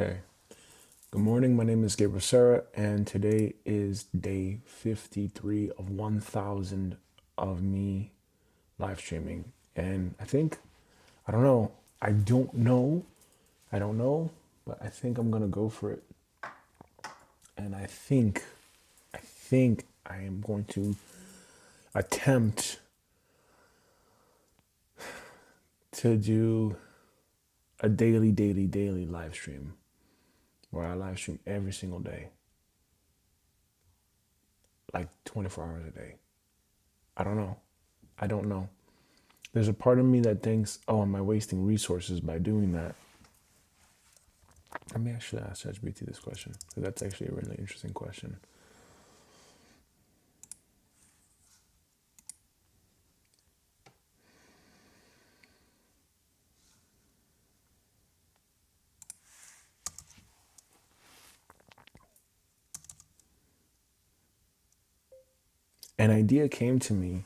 Okay. Good morning. My name is Gabriel Sarah, and today is day 53 of 1,000 of me live streaming. And I don't know, I don't know, but I think I'm gonna go for it. And I think I am going to attempt to do a daily live stream where I live stream every single day, like 24 hours a day. I don't know. I don't know. There's a part of me that thinks, oh, am I wasting resources by doing that? Let me actually ask ChatGPT this question, because that's actually a really interesting question. An idea came to me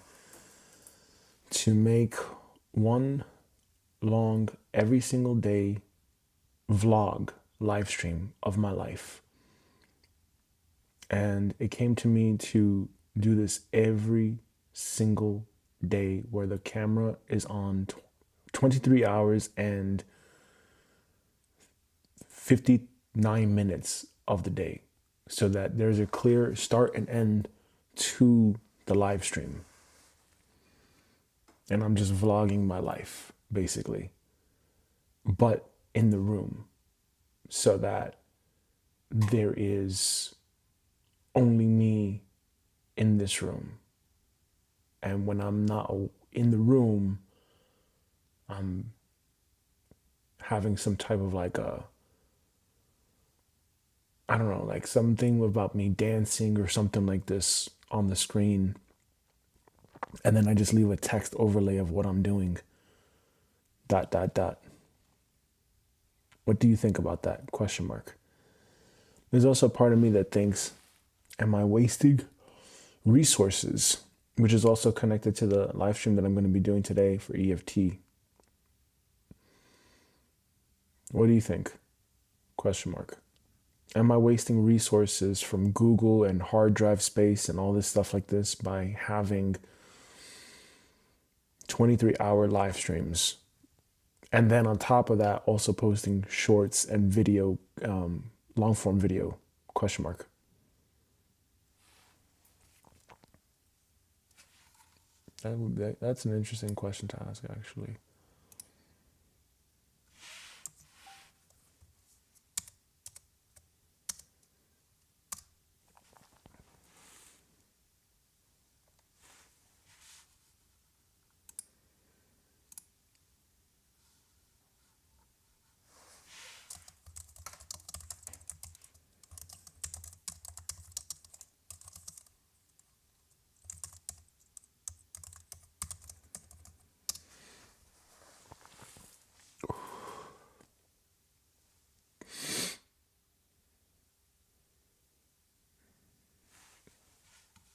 to make one long, every single day vlog live stream of my life. And it came to me to do this every single day where the camera is on 23 hours and 59 minutes of the day, so that there's a clear start and end to the live stream. And I'm just vlogging my life, basically, but in the room, so that there is only me in this room. And when I'm not in the room, I'm having some type of I don't know, like something about me dancing or something like this on the screen. And then I just leave a text overlay of what I'm doing. ... What do you think about that? Question mark. There's also a part of me that thinks, am I wasting resources? Which is also connected to the live stream that I'm going to be doing today for EFT. What do you think? Question mark. Am I wasting resources from Google and hard drive space and all this stuff like this by having 23-hour live streams? And then on top of that, also posting shorts and video, long form video, question mark. That's an interesting question to ask, actually.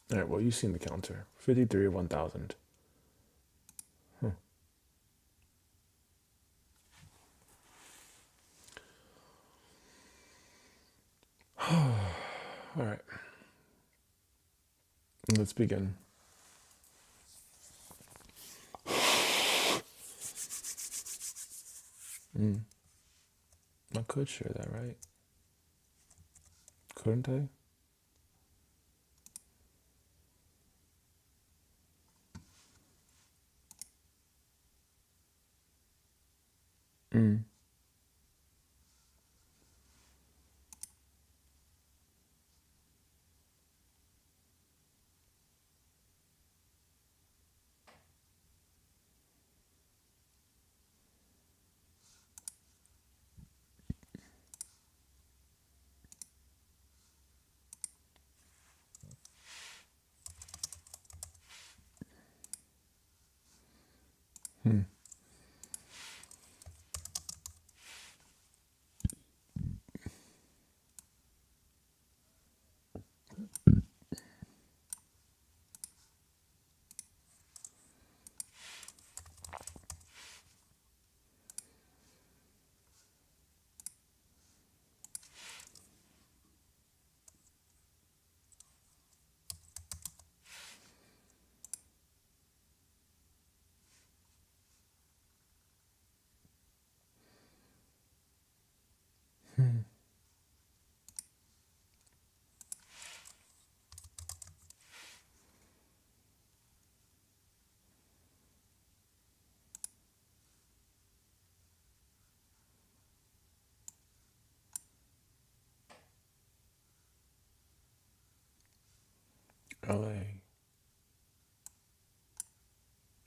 All right, well, you've seen the counter. 53 of 1,000. All right. Let's begin. I could share that, right? Couldn't I? LA,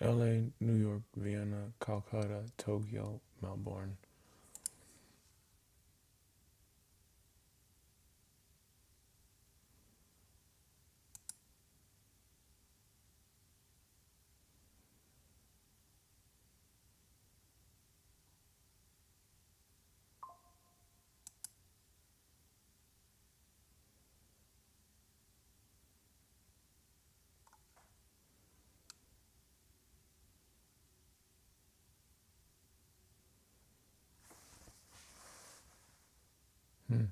LA, New York, Vienna, Calcutta, Tokyo, Melbourne. Hmm.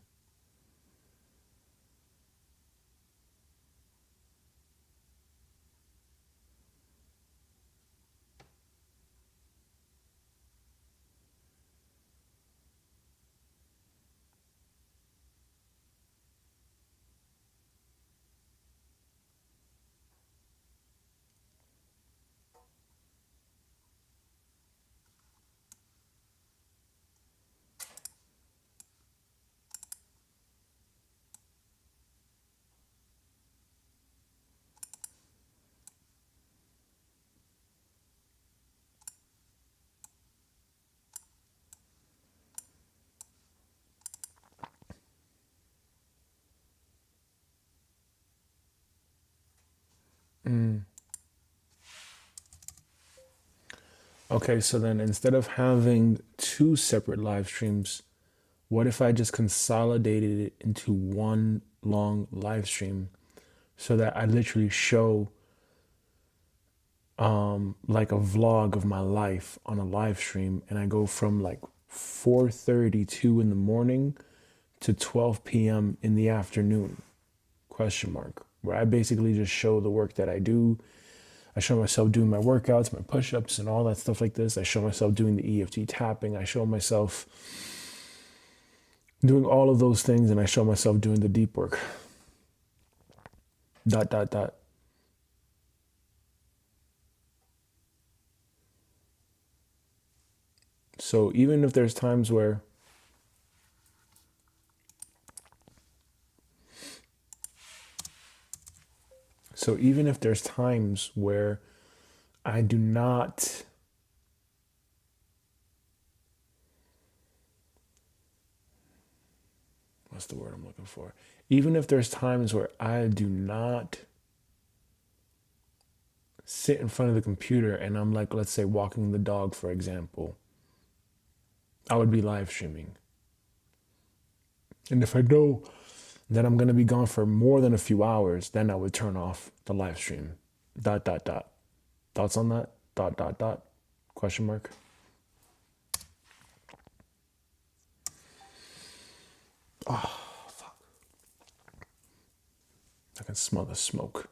Mm. Okay, so then instead of having two separate live streams, what if I just consolidated it into one long live stream so that I literally show like a vlog of my life on a live stream, and I go from like 4:32 in the morning to 12 p.m. in the afternoon, question mark, where I basically just show the work that I do. I show myself doing my workouts, my push-ups and all that stuff like this. I show myself doing the EFT tapping. I show myself doing all of those things, and I show myself doing the deep work. Dot dot dot. So even if there's times where even if there's times where I do not, what's the word I'm looking for? Even if there's times where I do not sit in front of the computer and I'm like, let's say walking the dog, for example, I would be live streaming. And if I know that I'm going to be gone for more than a few hours, then I would turn off the live stream. Dot, dot, dot. Thoughts on that? Dot, dot, dot. Question mark. Oh, fuck. I can smell the smoke.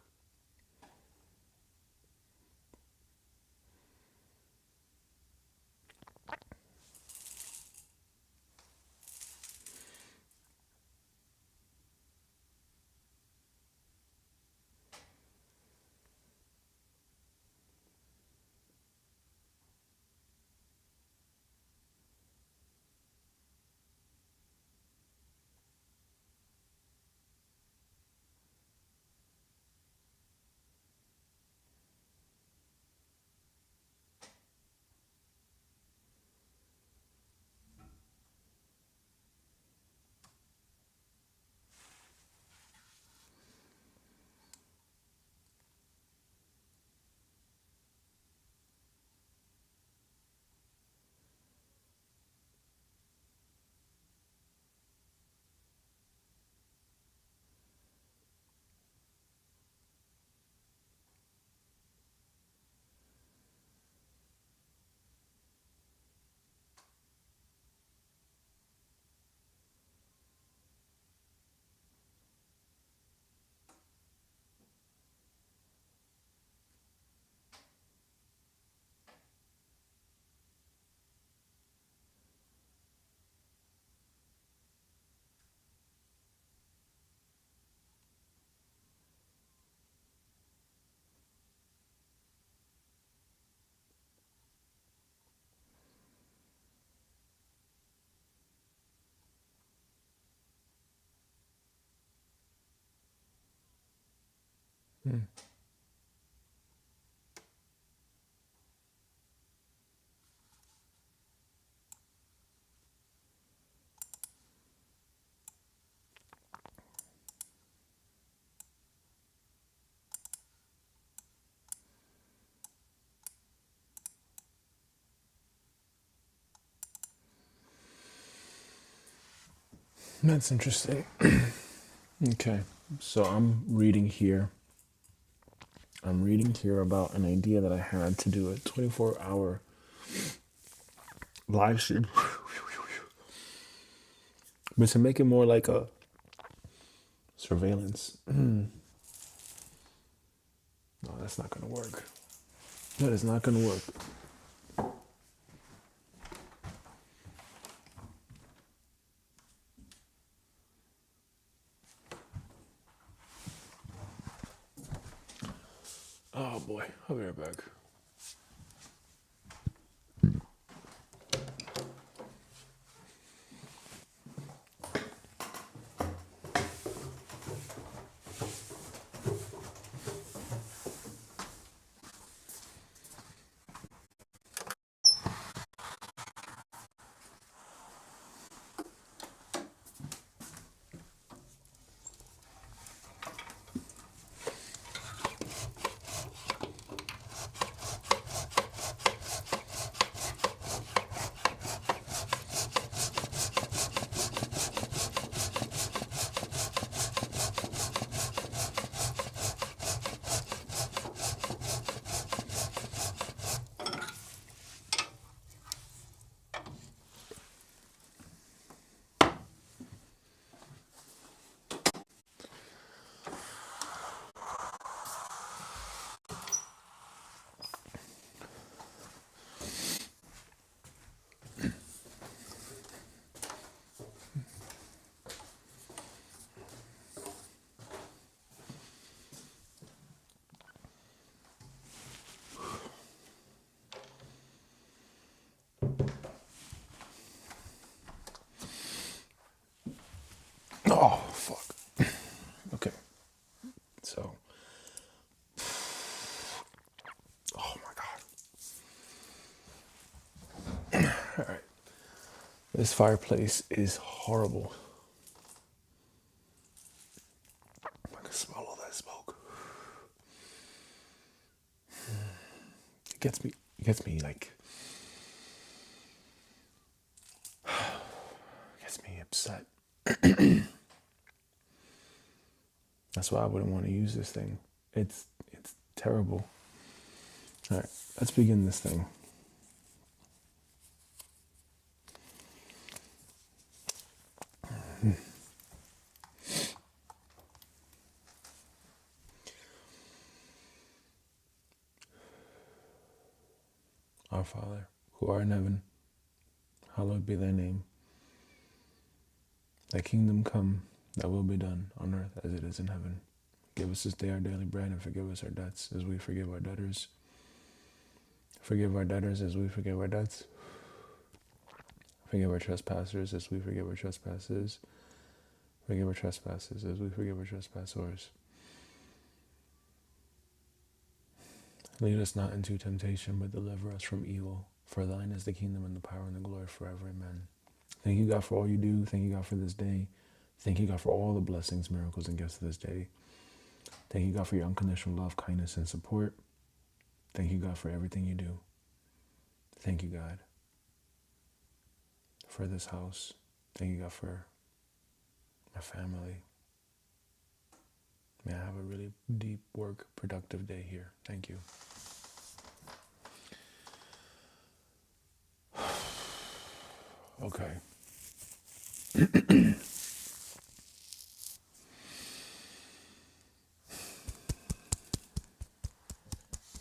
Hmm. That's interesting. Okay, so I'm reading here. I'm reading here about an idea that I had to do a 24-hour live stream, but to make it more like a surveillance. No, that's not gonna work. That is not gonna work. Oh boy, I'll be right back. Oh fuck. Okay, so. Oh my god. All right. This fireplace is horrible. I can smell all that smoke. It gets me. It gets me like. It gets me upset. That's why I wouldn't want to use this thing. It's terrible. All right, let's begin this thing. Our Father, who art in heaven, hallowed be thy name. Thy kingdom come, thy will be done on earth as it is in heaven. Give us this day our daily bread and forgive us our debts as we forgive our debtors. Forgive our debtors as we forgive our debts. Forgive our trespassers as we forgive our trespasses. Forgive our trespasses as we forgive our trespassers. Lead us not into temptation, but deliver us from evil. For thine is the kingdom and the power and the glory forever. Amen. Thank you, God, for all you do. Thank you, God, for this day. Thank you, God, for all the blessings, miracles, and gifts of this day. Thank you, God, for your unconditional love, kindness, and support. Thank you, God, for everything you do. Thank you, God, for this house. Thank you, God, for my family. May I have a really deep work, productive day here. Thank you. Okay.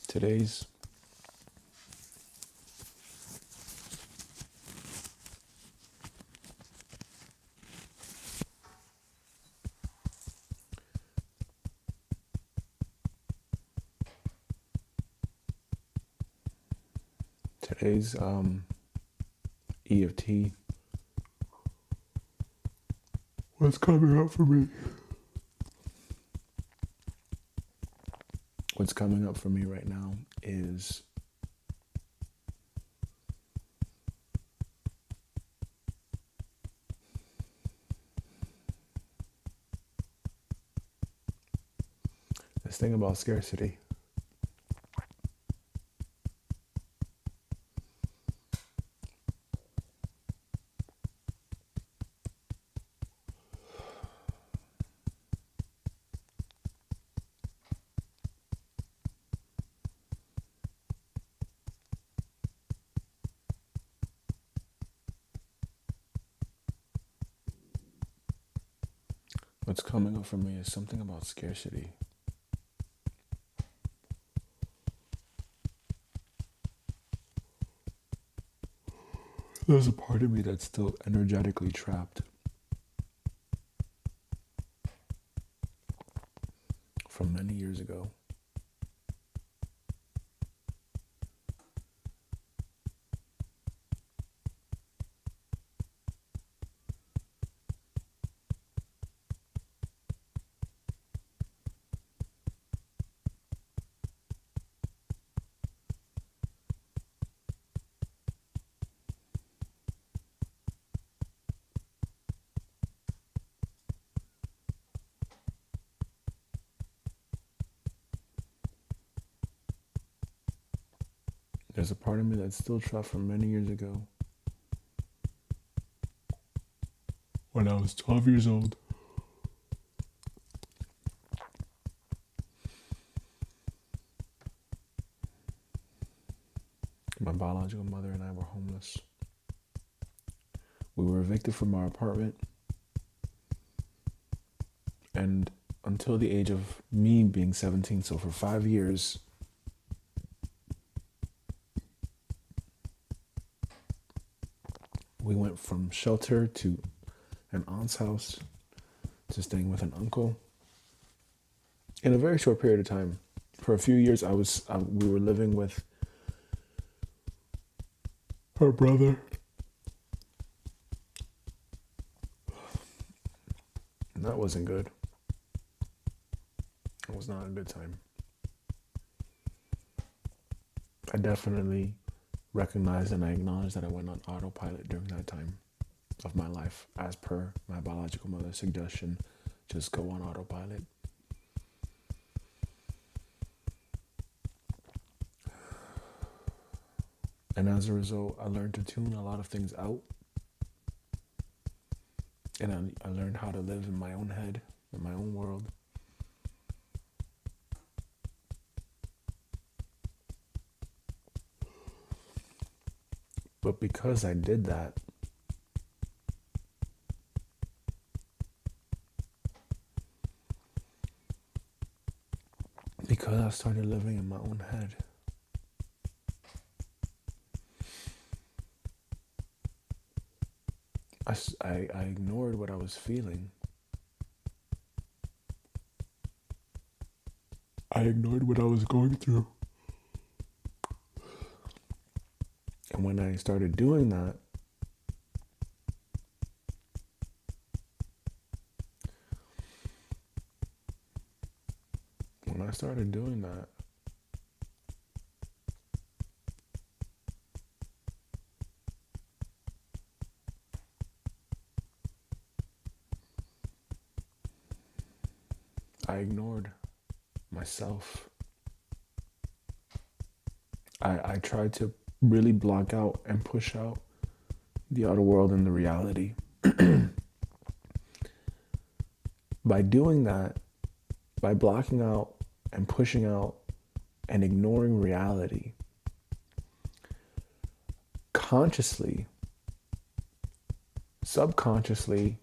Today's today's EFT. What's coming up for me? What's coming up for me right now is this thing about scarcity. What's coming up for me is something about scarcity. There's a part of me that's still energetically trapped from many years ago. There's a part of me that's still trapped from many years ago. When I was 12 years old. My biological mother and I were homeless. We were evicted from our apartment. And until the age of me being 17, so for 5 years, we went from shelter to an aunt's house to staying with an uncle. In a very short period of time, for a few years, we were living with her brother. And that wasn't good. It was not a good time. I definitely recognize and I acknowledge that I went on autopilot during that time of my life, as per my biological mother's suggestion. Just go on autopilot. And as a result, I learned to tune a lot of things out. And I learned how to live in my own head, in my own world. But because I did that, because I started living in my own head, I ignored what I was feeling. I ignored what I was going through. And when I started doing that, I ignored myself. I tried to really block out and push out the outer world and the reality. By doing that, by blocking out and pushing out and ignoring reality, consciously, subconsciously,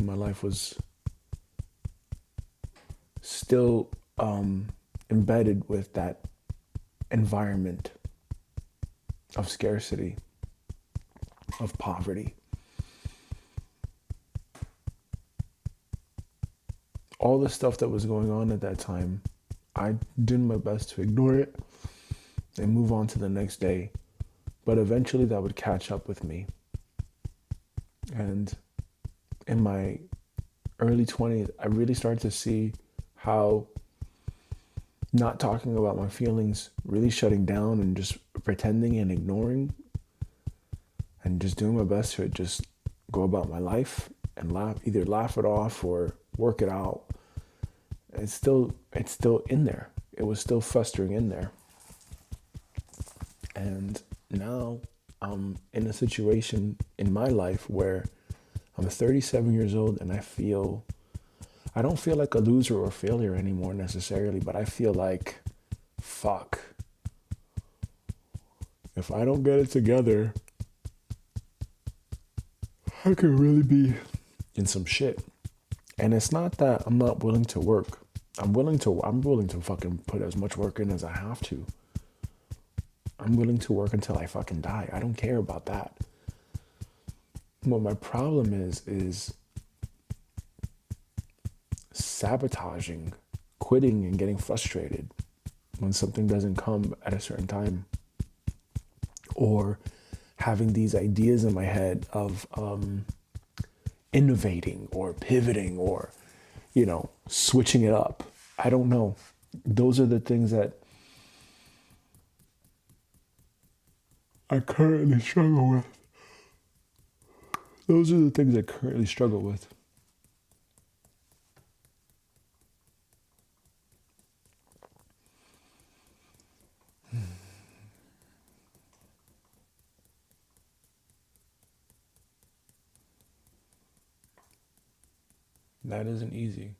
my life was still embedded with that environment of scarcity, of poverty. All the stuff that was going on at that time, I did my best to ignore it and move on to the next day. But eventually that would catch up with me. And in my early 20s, I really started to see how not talking about my feelings, really shutting down and just pretending and ignoring and just doing my best to just go about my life and either laugh it off or work it out. It's still in there. It was still festering in there. And now I'm in a situation in my life where I'm 37 years old and I don't feel like a loser or failure anymore necessarily, but I feel like, fuck, if I don't get it together, I could really be in some shit. And it's not that I'm not willing to work. I'm willing to fucking put as much work in as I have to. I'm willing to work until I fucking die. I don't care about that. What my problem is sabotaging, quitting, and getting frustrated when something doesn't come at a certain time, or having these ideas in my head of innovating or pivoting or, switching it up. I don't know. Those are the things that I currently struggle with. Those are the things I currently struggle with. That isn't easy.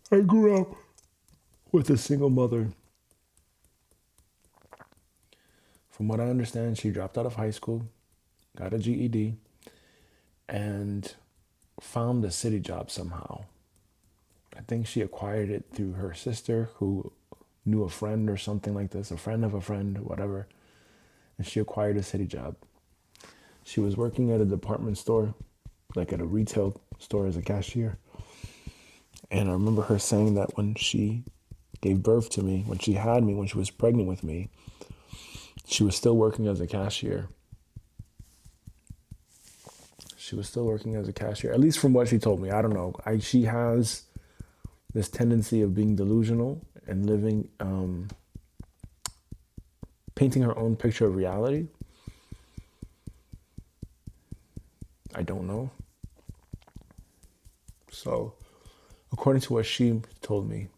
I grew up with a single mother. From what I understand, she dropped out of high school, got a GED, and found a city job somehow. I think she acquired it through her sister who knew a friend or something like this, a friend of a friend, whatever. And she acquired a city job. She was working at a department store, like at a retail store as a cashier. And I remember her saying that when she gave birth to me, when she had me, when she was pregnant with me, she was still working as a cashier. She was still working as a cashier, at least from what she told me. I don't know. She has this tendency of being delusional and living, painting her own picture of reality. I don't know. So, according to what she told me,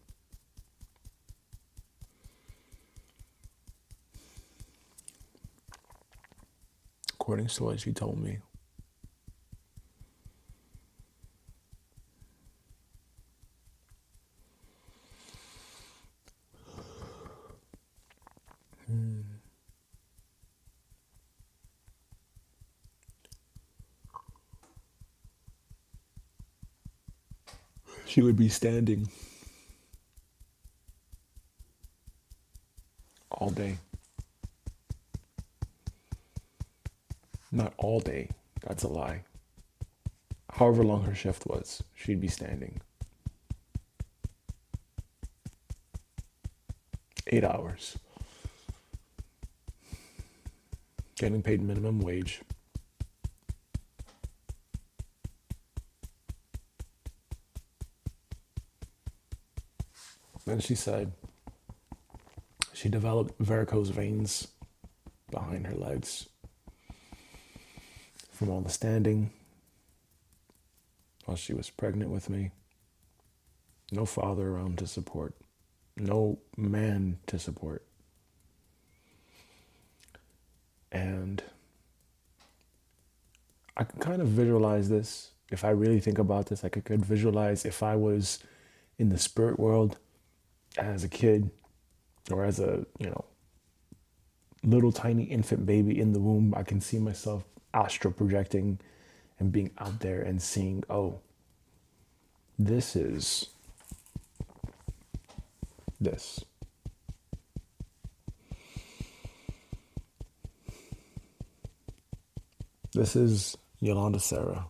she would be standing all day. Not all day. That's a lie. However long her shift was, she'd be standing. 8 hours. Getting paid minimum wage. Then she said she developed varicose veins behind her legs from all the standing while she was pregnant with me. No father around to support. No man to support. And I can kind of visualize this. If I really think about this, I could visualize if I was in the spirit world as a kid or as a, little tiny infant baby in the womb. I can see myself astral projecting and being out there and seeing, oh, this is this. This is Yolanda Sarah.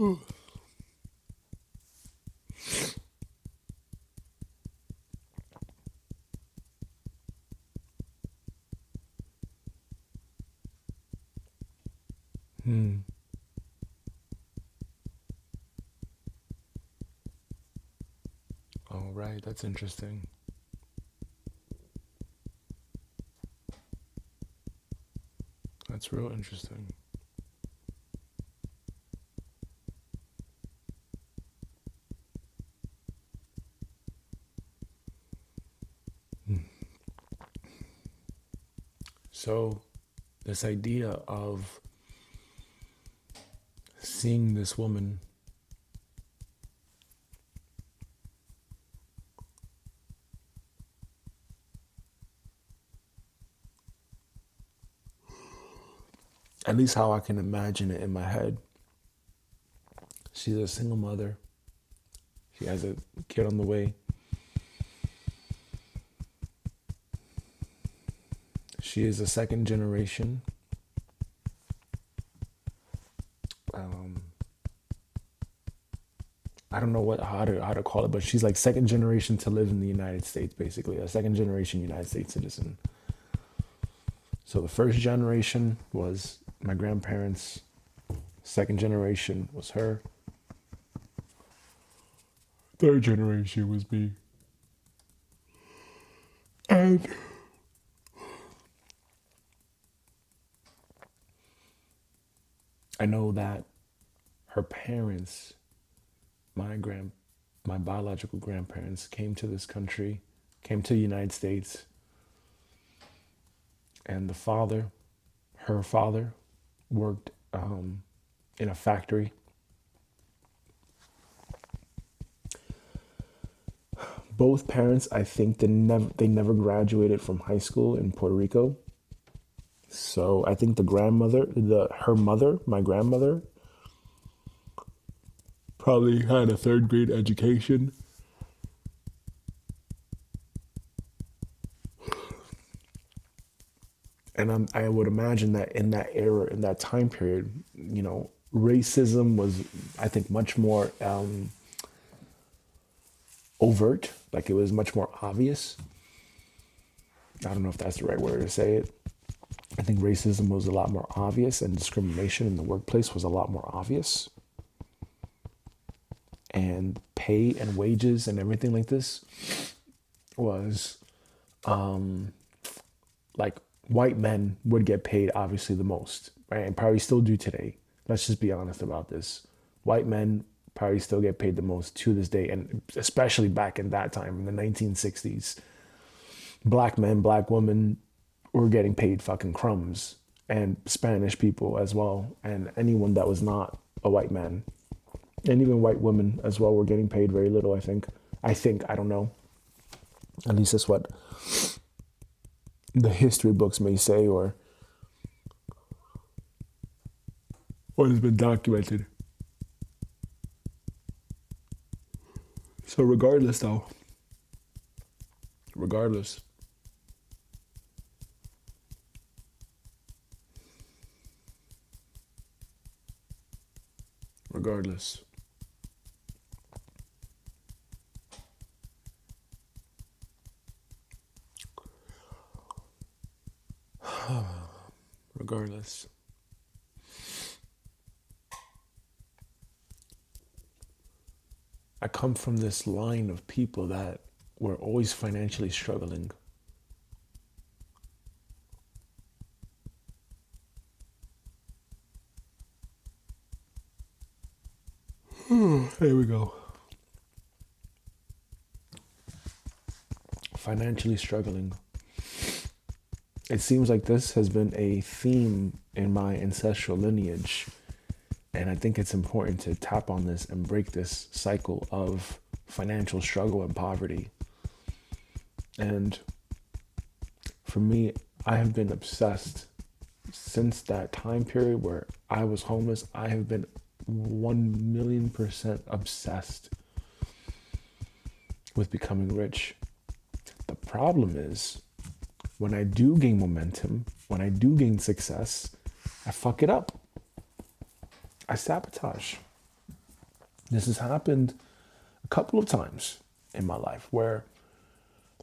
All right, that's interesting. That's real interesting. So, this idea of seeing this woman at least how I can imagine it in my head. She's a single mother. She has a kid on the way. She is a second generation. I don't know how to call it, but she's like second generation to live in the United States, basically a second generation United States citizen. So the first generation was my grandparents. Second generation was her. Third generation was me. And I know that her parents, my biological grandparents, came to this country, came to the United States, and her father, worked in a factory. Both parents, I think, they never graduated from high school in Puerto Rico. So I think her mother, my grandmother, probably had a third grade education. And I would imagine that in that era, in that time period, racism was, I think, much more overt. Like it was much more obvious. I don't know if that's the right word to say it. I think racism was a lot more obvious, and discrimination in the workplace was a lot more obvious. And pay and wages and everything like this was like white men would get paid obviously the most, right? And probably still do today. Let's just be honest about this. White men probably still get paid the most to this day, and especially back in that time in the 1960s. Black men, black women were getting paid fucking crumbs, and Spanish people as well, and anyone that was not a white man. And even white women as well were getting paid very little, I think. I don't know. At least that's what the history books may say, or what has been documented. So regardless, regardless, regardless, regardless, I come from this line of people that were always financially struggling. Here we go. Financially struggling. It seems like this has been a theme in my ancestral lineage. And I think it's important to tap on this and break this cycle of financial struggle and poverty. And for me, I have been obsessed since that time period where I was homeless. I have been 1,000,000% obsessed with becoming rich. The problem is, when I do gain momentum, when I do gain success, I fuck it up. I sabotage. This has happened a couple of times in my life where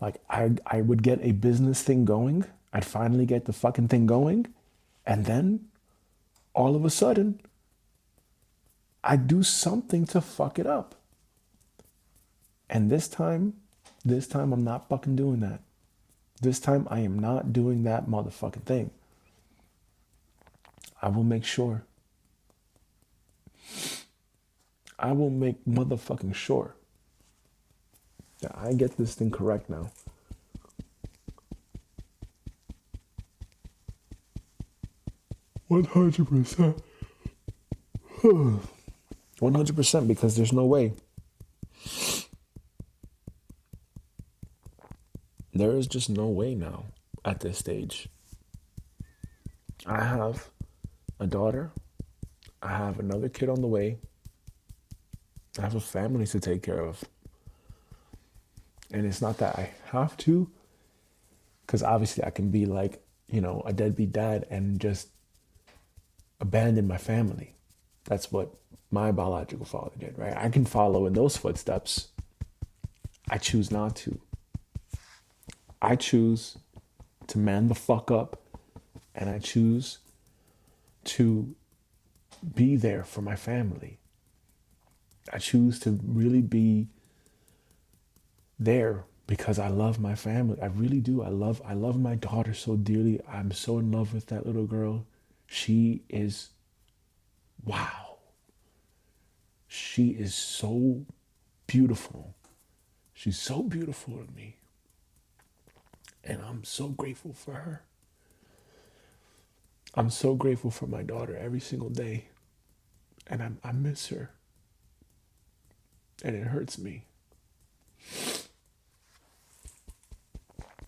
like I would get a business thing going. I'd finally get the fucking thing going. And then all of a sudden, I do something to fuck it up. And this time I'm not fucking doing that. This time I am not doing that motherfucking thing. I will make sure. I will make motherfucking sure that I get this thing correct now. $100%. 100%, because there's no way. There is just no way now at this stage. I have a daughter. I have another kid on the way. I have a family to take care of. And it's not that I have to, because obviously I can be like, a deadbeat dad and just abandon my family. That's what my biological father did, right? I can follow in those footsteps. I choose not to. I choose to man the fuck up, and I choose to be there for my family. I choose to really be there because I love my family. I really do. I love my daughter so dearly. I'm so in love with that little girl. She is, wow. She is so beautiful. She's so beautiful to me. And I'm so grateful for her. I'm so grateful for my daughter every single day. And I miss her. And it hurts me.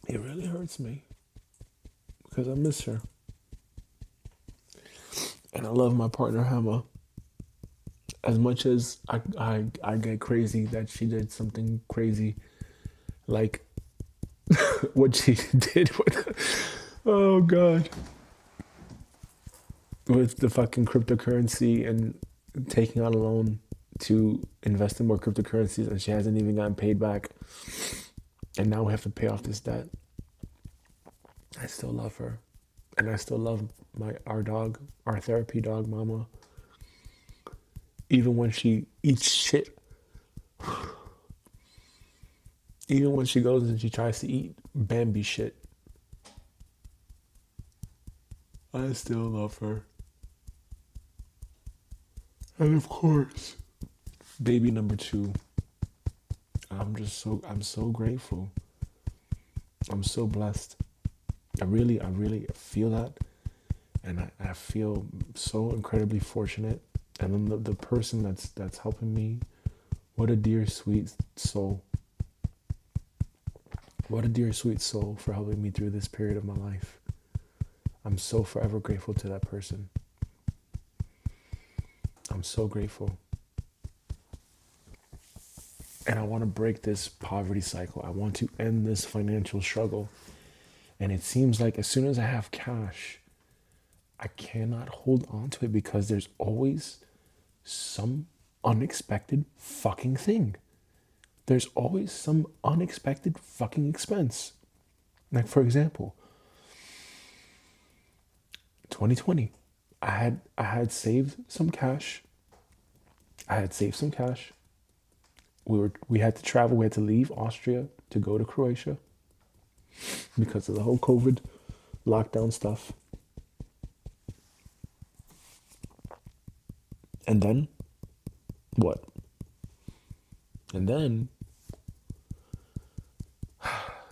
It really hurts me. Because I miss her. And I love my partner, Hema. As much as I get crazy that she did something crazy, like what she did with, oh God, with the fucking cryptocurrency and taking out a loan to invest in more cryptocurrencies, and she hasn't even gotten paid back. And now we have to pay off this debt. I still love her. And I still love our dog, our therapy dog, Mama. Even when she eats shit. Even when she goes and she tries to eat Bambi shit. I still love her. And of course, baby number 2. I'm so grateful. I'm so blessed. I really feel that. And I feel so incredibly fortunate. And then the person that's helping me, what a dear, sweet soul. What a dear, sweet soul for helping me through this period of my life. I'm so forever grateful to that person. I'm so grateful. And I want to break this poverty cycle. I want to end this financial struggle. And it seems like as soon as I have cash, I cannot hold on to it because there's always some unexpected fucking thing. There's always some unexpected fucking expense. Like, for example, 2020, I had saved some cash. We had to travel. We had to leave Austria to go to Croatia because of the whole COVID lockdown stuff. And then, what? And then,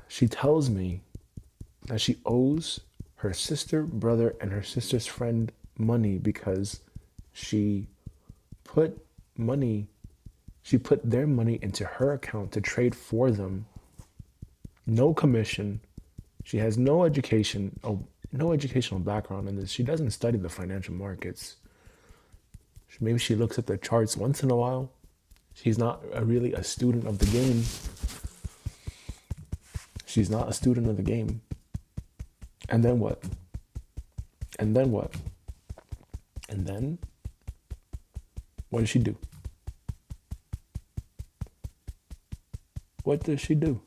she tells me that she owes her sister, brother, and her sister's friend money because she put their money into her account to trade for them. No commission. She has no educational background in this. She doesn't study the financial markets. Maybe she looks at the charts once in a while. She's not really a student of the game. She's not a student of the game. And then what? And then what? And then, what does she do? What does she do?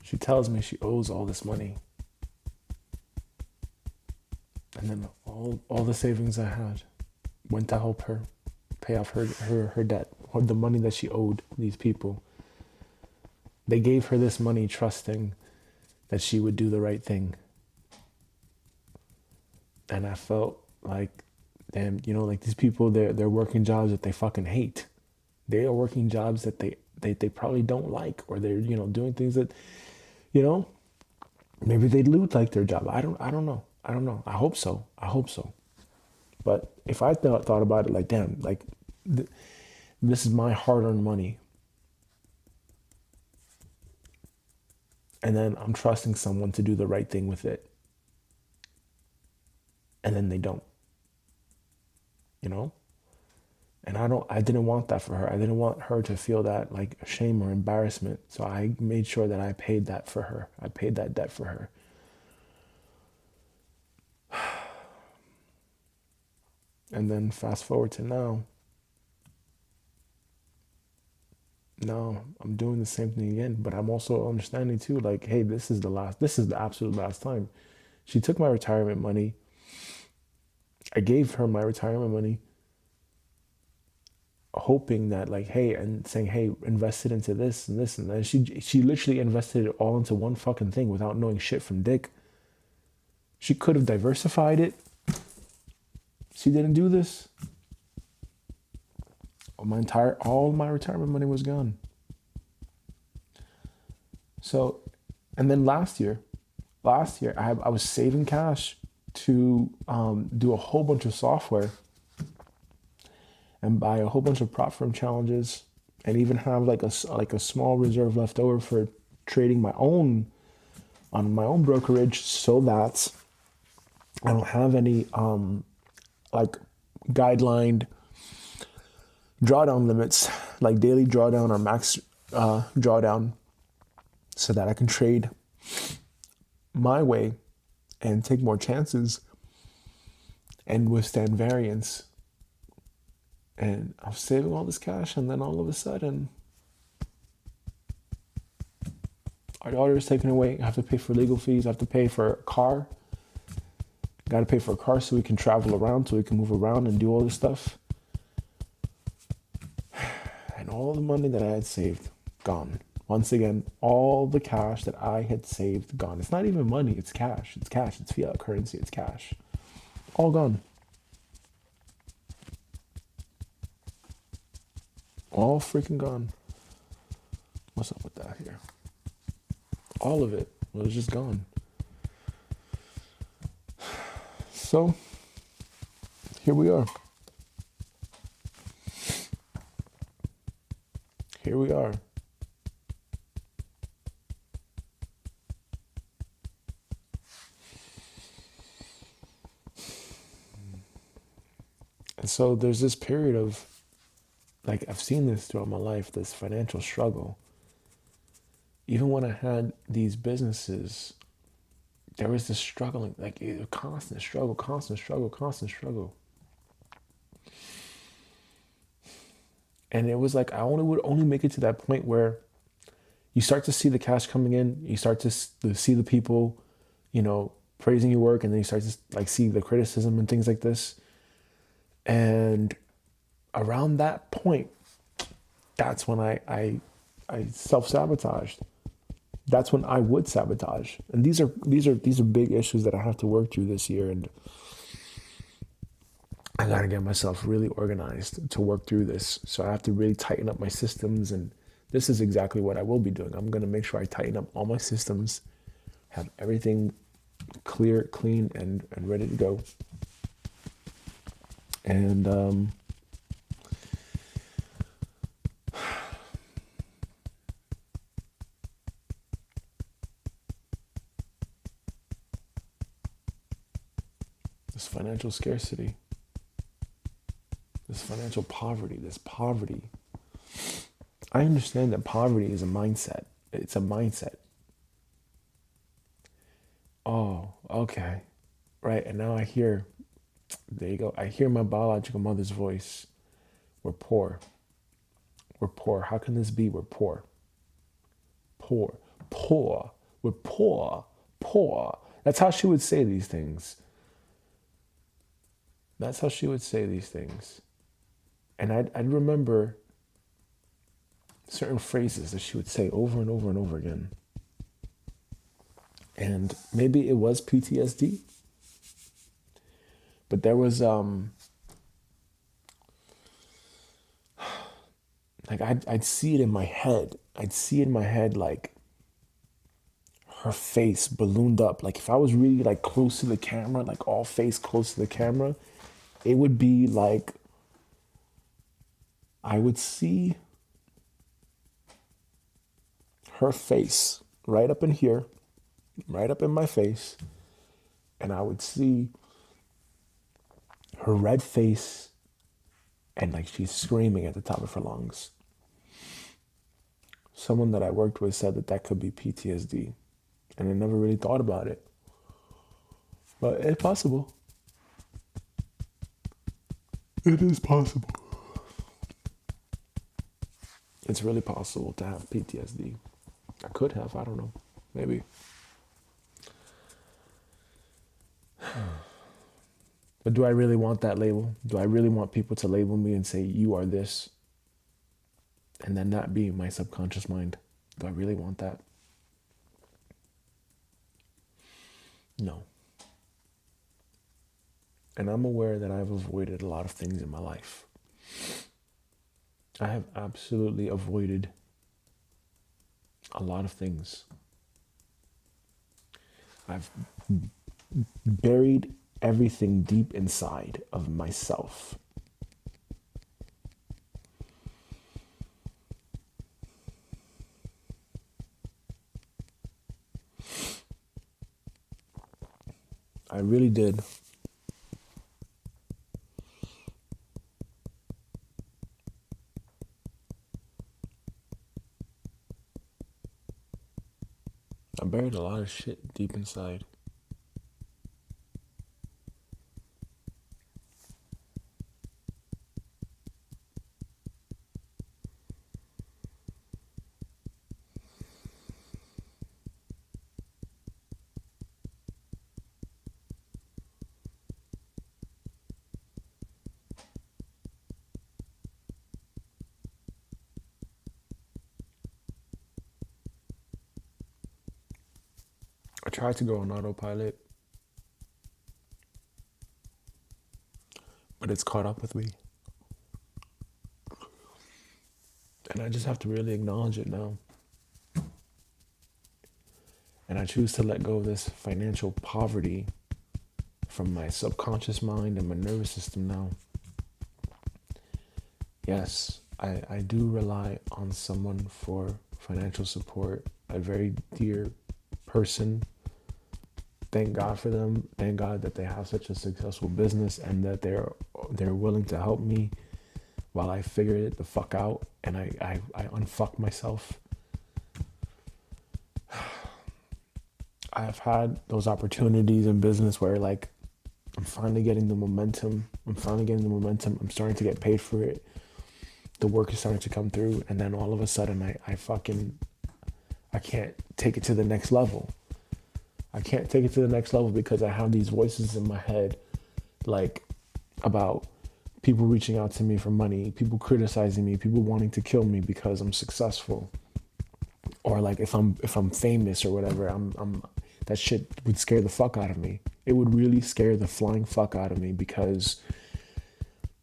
She tells me she owes all this money. And then all the savings I had went to help her pay off her debt, or the money that she owed these people. They gave her this money trusting that she would do the right thing. And I felt like, damn, like these people, they're working jobs that they fucking hate. They are working jobs that they probably don't like, or they're, doing things that, maybe they do like their job. I don't know. I hope so. But if I thought about it like, damn, like this is my hard-earned money, and then I'm trusting someone to do the right thing with it, and then they don't, and I didn't want that for her. I didn't want her to feel that like shame or embarrassment. So I made sure that I paid that for her. I paid that debt for her. And then fast forward to now. Now I'm doing the same thing again, but I'm also understanding too, like, hey, this is the absolute last time. She took my retirement money. I gave her my retirement money, hoping that, like, hey, and saying, hey, invest it into this and this and that. She literally invested it all into one fucking thing without knowing shit from dick. She could have diversified it. She didn't do this. All my retirement money was gone. So, and then last year, I was saving cash to do a whole bunch of software and buy a whole bunch of prop firm challenges, and even have like a small reserve left over for trading on my own brokerage, so that I don't have any like guidelined drawdown limits, like daily drawdown or max drawdown, so that I can trade my way and take more chances and withstand variance. And I was saving all this cash, and then all of a sudden, our daughter is taken away. I have to pay for legal fees. I have to pay for a car. Got to pay for a car so we can travel around, so we can move around and do all this stuff. And all the money that I had saved, gone. Once again, all the cash that I had saved, gone. It's not even money, it's cash. It's cash, it's fiat currency, it's cash. All gone. All freaking gone. What's up with that here? All of it was just gone. So, here we are. Here we are. And so there's this period of, like, I've seen this throughout my life, this financial struggle. Even when I had these businesses, there was this struggling, like a constant struggle. And it was like I would only make it to that point where you start to see the cash coming in, you start to see the people, praising your work, and then you start to like see the criticism and things like this. And around that point, that's when I self-sabotaged. That's when I would sabotage. And these are big issues that I have to work through this year, and I gotta get myself really organized to work through this. So I have to really tighten up my systems, and this is exactly what I will be doing. I'm gonna make sure I tighten up all my systems, have everything clear, clean, and ready to go. And this financial scarcity, this financial poverty, I understand that poverty is a mindset. It's a mindset. oh, okay. Right. And now I hear, there you go. I hear my biological mother's voice. We're poor. We're poor. How can this be? We're poor. Poor. Poor. We're poor. Poor. That's how she would say these things. That's how she would say these things. And I'd remember certain phrases that she would say over and over and over again. And maybe it was PTSD, but there was like I'd see it in my head. I'd see in my head like her face ballooned up. Like if I was really like close to the camera, like all face close to the camera, it would be like I would see her face right up in here, right up in my face, and I would see her red face and like she's screaming at the top of her lungs. Someone that I worked with said that that could be PTSD, and I never really thought about it. But it's possible. It is possible. It's really possible to have PTSD. I could have, I don't know. Maybe. But do I really want that label? Do I really want people to label me and say, you are this? And then that be my subconscious mind. Do I really want that? No. And I'm aware that I've avoided a lot of things in my life. I have absolutely avoided a lot of things. I've buried everything deep inside of myself. I really did. I buried a lot of shit deep inside. I tried to go on autopilot, but it's caught up with me. And I just have to really acknowledge it now. And I choose to let go of this financial poverty from my subconscious mind and my nervous system now. Yes, I do rely on someone for financial support, a very dear person. Thank God for them. Thank God that they have such a successful business and that they're willing to help me while I figure it the fuck out and I unfuck myself. I've had those opportunities in business where like I'm finally getting the momentum. I'm starting to get paid for it. The work is starting to come through, and then all of a sudden I can't take it to the next level. I can't take it to the next level because I have these voices in my head like about people reaching out to me for money, people criticizing me, people wanting to kill me because I'm successful. Or like if I'm famous or whatever, I'm that shit would scare the fuck out of me. It would really scare the flying fuck out of me because,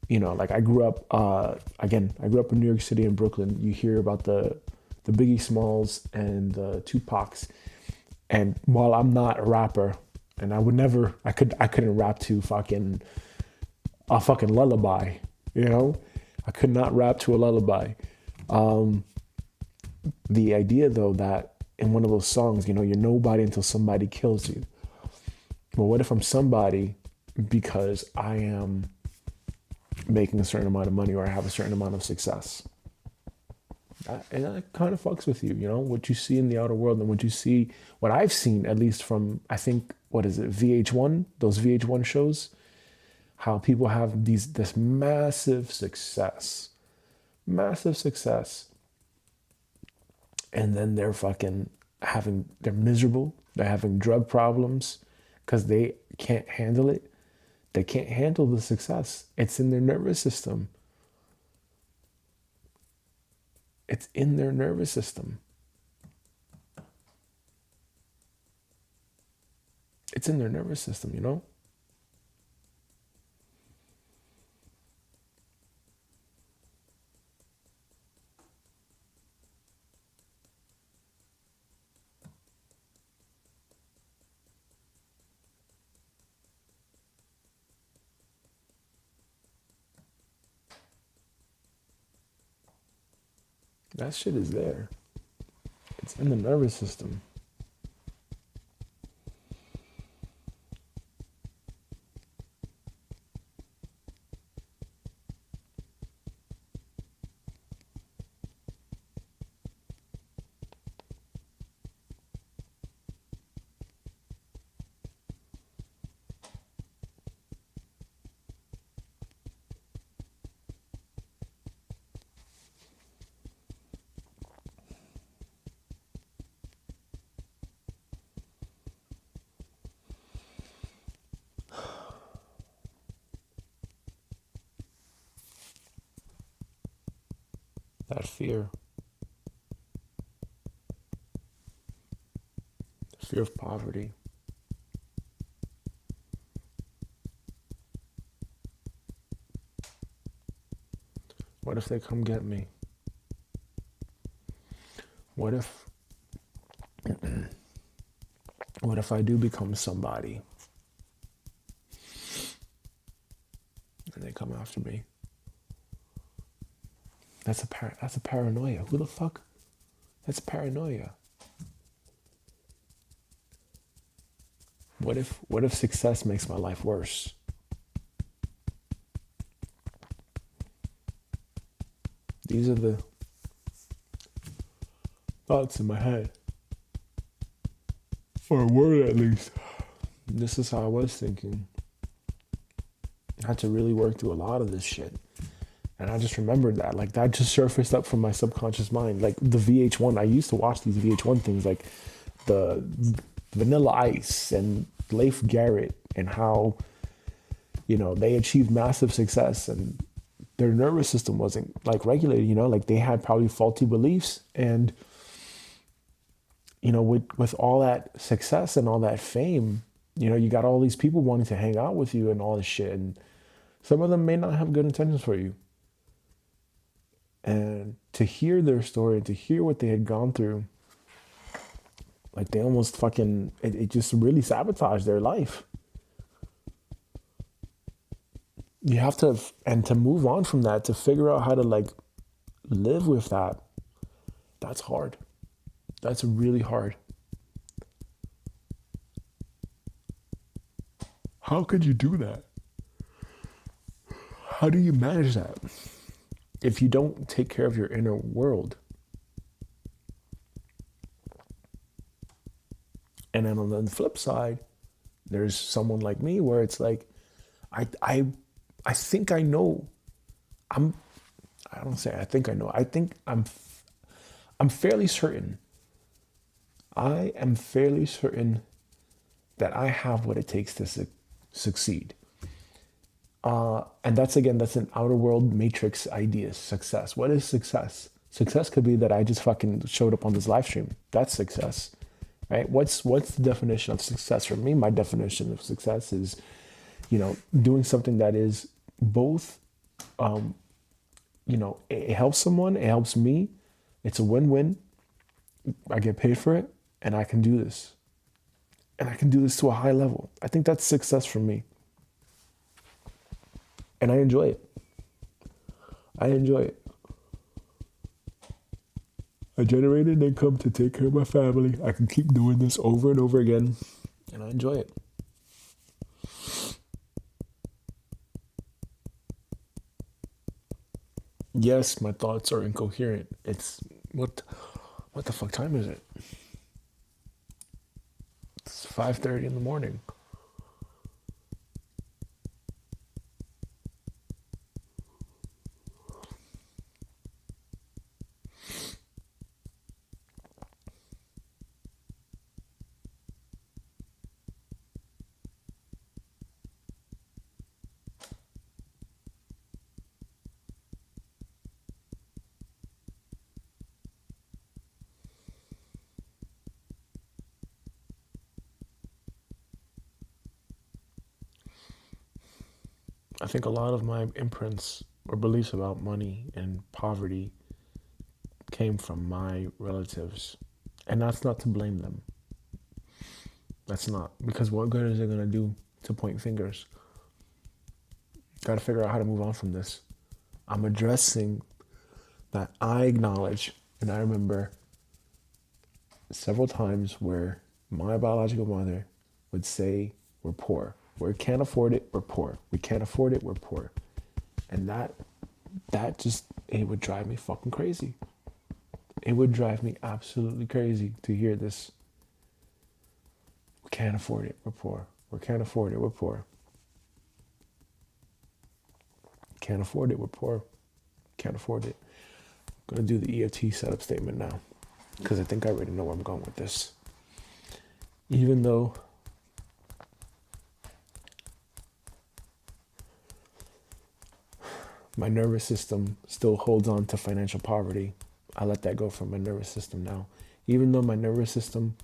you know, like I grew up in New York City and Brooklyn. You hear about the Biggie Smalls and the Tupacs. And while I'm not a rapper, and I couldn't rap to a fucking lullaby, you know? I could not rap to a lullaby. The idea though that in one of those songs, you know, you're nobody until somebody kills you. Well, what if I'm somebody because I am making a certain amount of money or I have a certain amount of success? And that kind of fucks with you, you know, what you see in the outer world and what I've seen, at least from, I think what is it, VH1, those VH1 shows, how people have this massive success, and then they're miserable, they're having drug problems because they can't handle it. They can't handle the success. It's in their nervous system. It's in their nervous system. It's in their nervous system, you know? That shit is there. It's in the nervous system. That fear. The fear of poverty. What if they come get me? What if what if I do become somebody and they come after me? That's a paranoia. Who the fuck? That's paranoia. What if success makes my life worse? These are the thoughts in my head. For a word at least. This is how I was thinking. I had to really work through a lot of this shit. And I just remembered that. Like, that just surfaced up from my subconscious mind. Like, the VH1, I used to watch these VH1 things, like the Vanilla Ice and Leif Garrett, and how, they achieved massive success and their nervous system wasn't, like, regulated, like, they had probably faulty beliefs. And, with all that success and all that fame, you got all these people wanting to hang out with you and all this shit. And some of them may not have good intentions for you. And to hear their story, to hear what they had gone through, like, they almost fucking, it just really sabotaged their life. You have to, and to move on from that, to figure out how to, like, live with that, that's hard. That's really hard. How could you do that? How do you manage that if you don't take care of your inner world? And then on the flip side, there's someone like me where it's like, I think I know. I don't say I think I know. I think I'm fairly certain. I am fairly certain that I have what it takes to succeed. And that's an outer world matrix idea. Success. What is success? Success could be that I just fucking showed up on this live stream. That's success, right? What's the definition of success for me? My definition of success is, doing something that is both, it helps someone, it helps me. It's a win-win. I get paid for it, and I can do this. And I can do this to a high level. I think that's success for me. And I enjoy it. I generated income to take care of my family. I can keep doing this over and over again. And I enjoy it. Yes, my thoughts are incoherent. It's what the fuck time is it? It's 5:30 in the morning. I think a lot of my imprints or beliefs about money and poverty came from my relatives. And that's not to blame them. That's not. Because what good is it going to do to point fingers? Got to figure out how to move on from this. I'm addressing that I acknowledge, and I remember several times where my biological mother would say, we're poor. We can't afford it, we're poor. We can't afford it, we're poor. And that just, it would drive me fucking crazy. It would drive me absolutely crazy to hear this. We can't afford it, we're poor. We can't afford it, we're poor. Can't afford it, we're poor. Can't afford it. I'm going to do the EFT setup statement now, because I think I already know where I'm going with this. Even though my nervous system still holds on to financial poverty, I let that go from my nervous system now. Even though my nervous system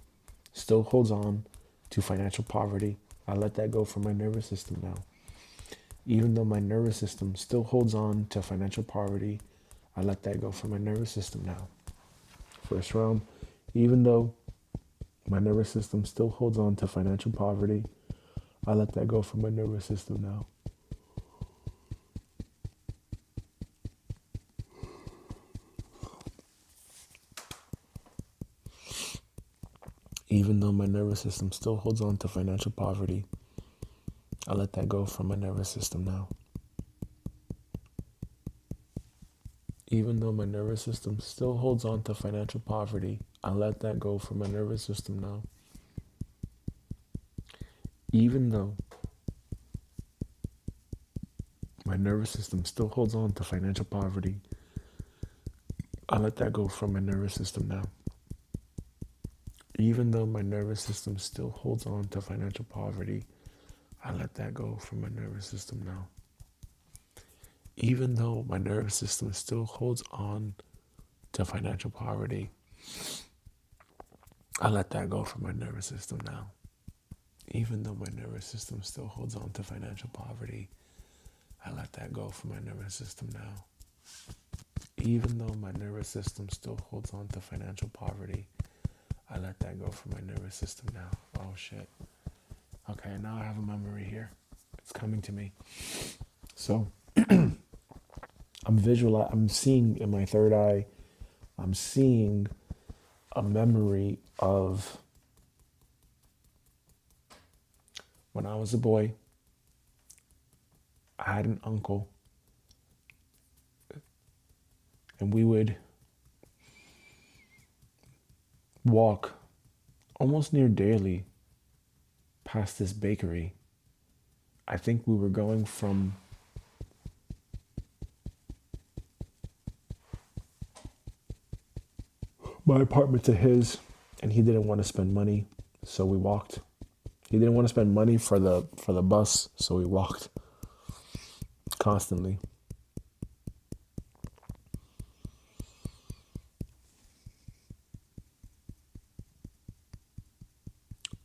still holds on to financial poverty, I let that go from my nervous system now. Even though my nervous system still holds on to financial poverty, I let that go from my nervous system now. First round, even though my nervous system still holds on to financial poverty, I let that go from my nervous system now. Even though my nervous system still holds on to financial poverty, I let that go from my nervous system now. Even though my nervous system still holds on to financial poverty, I let that go from my nervous system now. Even though my nervous system still holds on to financial poverty, I let that go from my nervous system now. Even though my nervous system still holds on to financial poverty, I let that go from my nervous system now. Even though my nervous system still holds on to financial poverty, I let that go from my nervous system now. Even though my nervous system still holds on to financial poverty, I let that go from my nervous system now. Even though my nervous system still holds on to financial poverty, I let that go from my nervous system now. Oh shit. Okay, now I have a memory here. It's coming to me. So I'm seeing in my third eye, I'm seeing a memory of when I was a boy. I had an uncle, and we would walk almost near daily past this bakery. I think we were going from my apartment to his, and he didn't want to spend money, so we walked. He didn't want to spend money for the bus, so we walked constantly.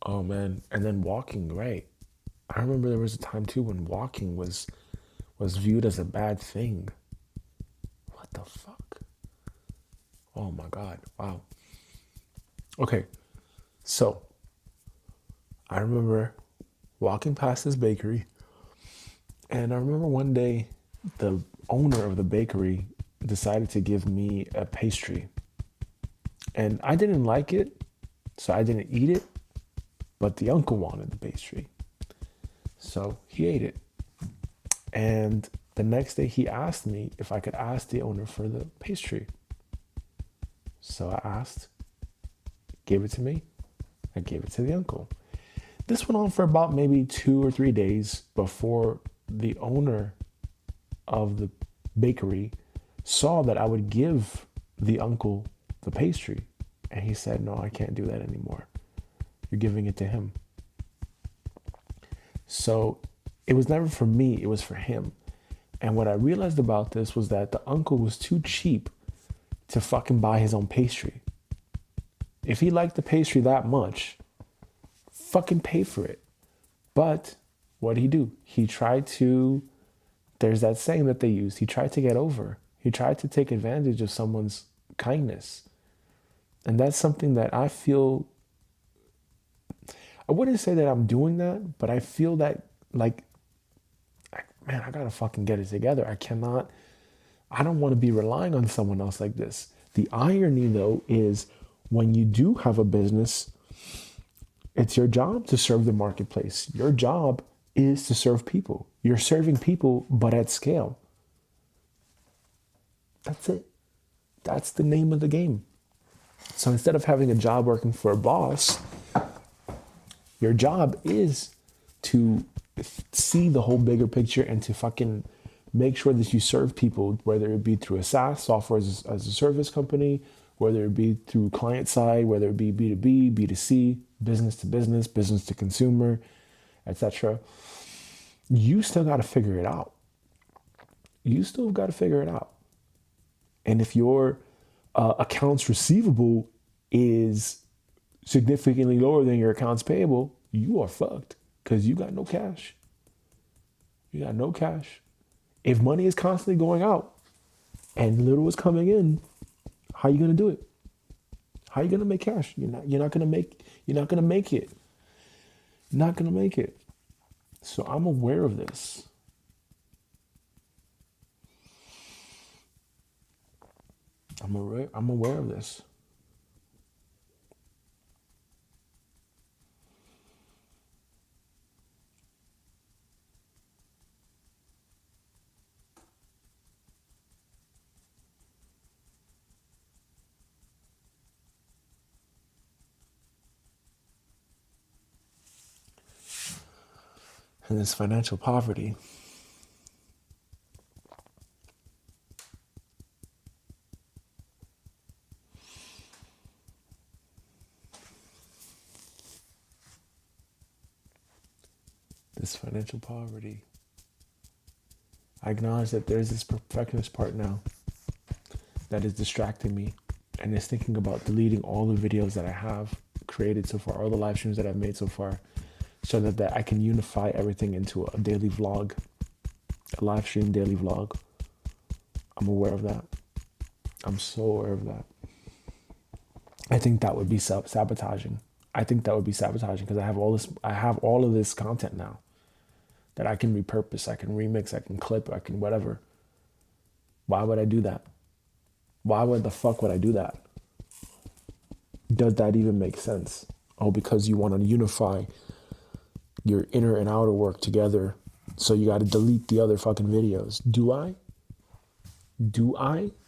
Oh man, and then walking, right? I remember there was a time too when walking was viewed as a bad thing. What the fuck? Oh my God, wow. Okay, so I remember walking past this bakery, and I remember one day the owner of the bakery decided to give me a pastry. And I didn't like it, so I didn't eat it, but the uncle wanted the pastry. So he ate it. And the next day he asked me if I could ask the owner for the pastry. So I asked, gave it to me, I gave it to the uncle. This went on for about maybe 2 or 3 days before the owner of the bakery saw that I would give the uncle the pastry. And he said, no, I can't do that anymore. You're giving it to him. So it was never for me, it was for him. And what I realized about this was that the uncle was too cheap to fucking buy his own pastry. If he liked the pastry that much, fucking pay for it. But what did he do? He tried to, there's that saying that they use, he tried to get over. He tried to take advantage of someone's kindness. And that's something that I feel, I wouldn't say that I'm doing that, but I feel that like, man, I gotta fucking get it together. I don't want to be relying on someone else like this. The irony though is when you do have a business, it's your job to serve the marketplace. Your job is to serve people. You're serving people, but at scale. That's it. That's the name of the game. So instead of having a job working for a boss, your job is to see the whole bigger picture and to fucking make sure that you serve people, whether it be through a SaaS, software as a service company, whether it be through client side, whether it be B2B, B2C, business to business, business to consumer, etc. You still got to figure it out. You still got to figure it out. And if your accounts receivable is significantly lower than your accounts payable, you are fucked because you got no cash. You got no cash. If money is constantly going out and little is coming in, how are you going to do it? How are you going to make cash? You're not going to make it. You're not going to make it. So I'm aware of this. I'm aware of this. And this financial poverty. I acknowledge that there's this perfectionist part now that is distracting me and is thinking about deleting all the videos that I have created so far, all the live streams that I've made so far, so that I can unify everything into a daily vlog, a live stream daily vlog. I'm aware of that. I'm so aware of that. I think that would be sabotaging. Because I have all of this content now that I can repurpose, I can remix, I can clip, I can whatever. Why would I do that? Why would the fuck would I do that? Does that even make sense? Oh, because you want to unify your inner and outer work together, so you got to delete the other fucking videos. Do I?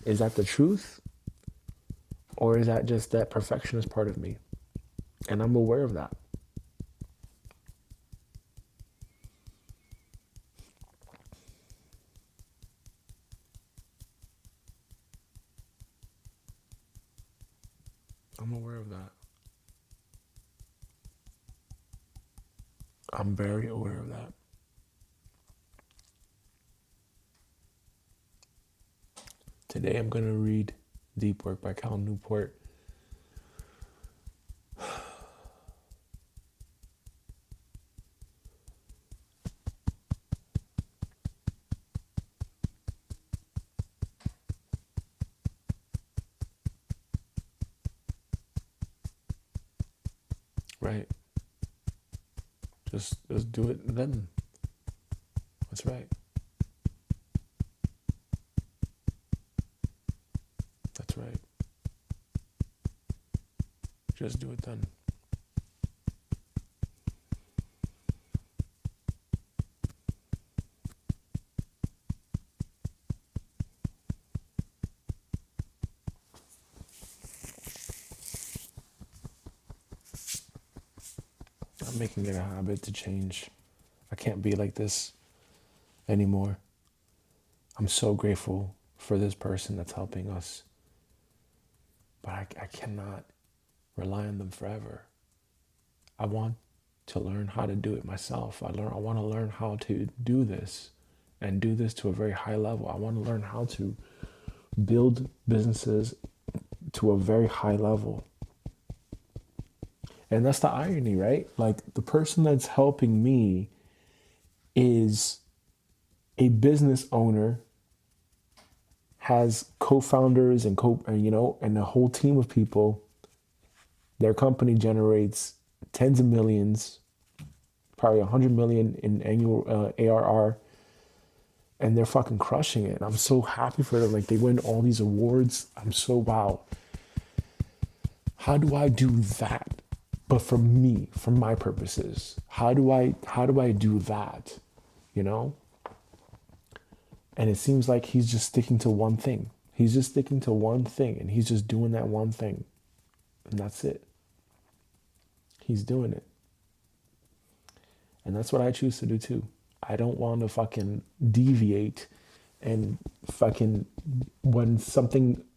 Is that the truth? Or is that just that perfectionist part of me? And I'm aware of that. I'm aware of that. I'm very aware of that. Today I'm going to read Deep Work by Cal Newport. Right. Just do it then. That's right. That's right. Just do it then. making it a habit to change. I can't be like this anymore. I'm so grateful for this person that's helping us, but I cannot rely on them forever. I want to learn how to do it myself. I want to learn how to do this and do this to a very high level. I want to learn how to build businesses to a very high level. And that's the irony, right? Like, the person that's helping me is a business owner, has co-founders and and a whole team of people. Their company generates tens of millions, probably 100 million in annual ARR, and they're fucking crushing it. I'm so happy for them. Like, they win all these awards. I'm so, wow. How do I do that? But for me, for my purposes, how do I do that? You know? And it seems like he's just sticking to one thing. He's just sticking to one thing, and he's just doing that one thing. And that's it. He's doing it. And that's what I choose to do too. I don't want to fucking deviate and fucking, when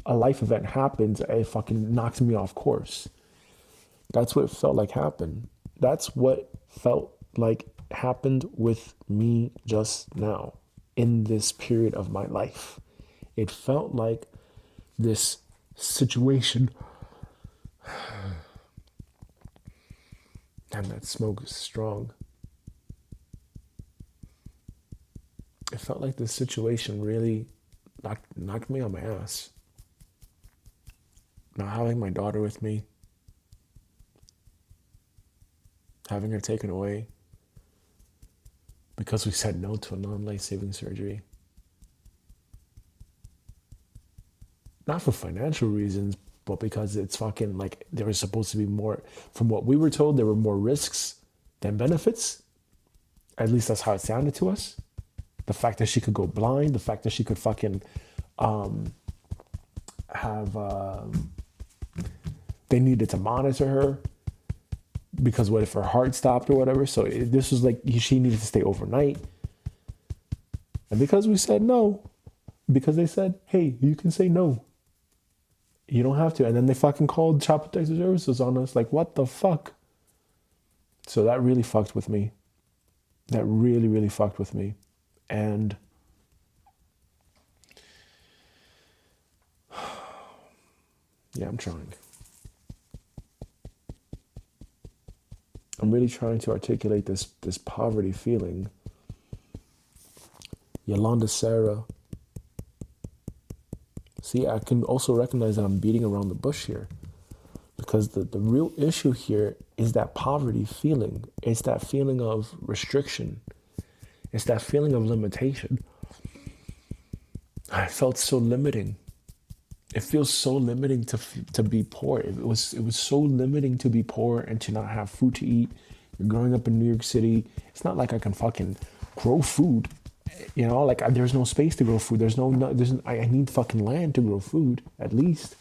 a life event happens, it fucking knocks me off course. That's what felt like happened. That's what felt like happened with me just now in this period of my life. It felt like this situation, and that smoke is strong. It felt like this situation really knocked me on my ass. Not having my daughter with me, having her taken away because we said no to a non-life-saving surgery. Not for financial reasons, but because it's fucking like there was supposed to be more. From what we were told, there were more risks than benefits. At least that's how it sounded to us. The fact that she could go blind, the fact that she could fucking they needed to monitor her because what if her heart stopped or whatever? So this was like she needed to stay overnight. And because we said no, because they said, hey, you can say no. You don't have to. And then they fucking called Child Protective Services on us. Like, what the fuck? So that really fucked with me. That really, really fucked with me. And yeah, I'm trying. I'm really trying to articulate this poverty feeling. Yolanda Sarah. See, I can also recognize that I'm beating around the bush here, because the real issue here is that poverty feeling. It's that feeling of restriction. It's that feeling of limitation. I felt so limiting. It feels so limiting to be poor. It was so limiting to be poor and to not have food to eat. You're growing up in New York City. It's not like I can fucking grow food. You know, like there's no space to grow food. I need fucking land to grow food, at least.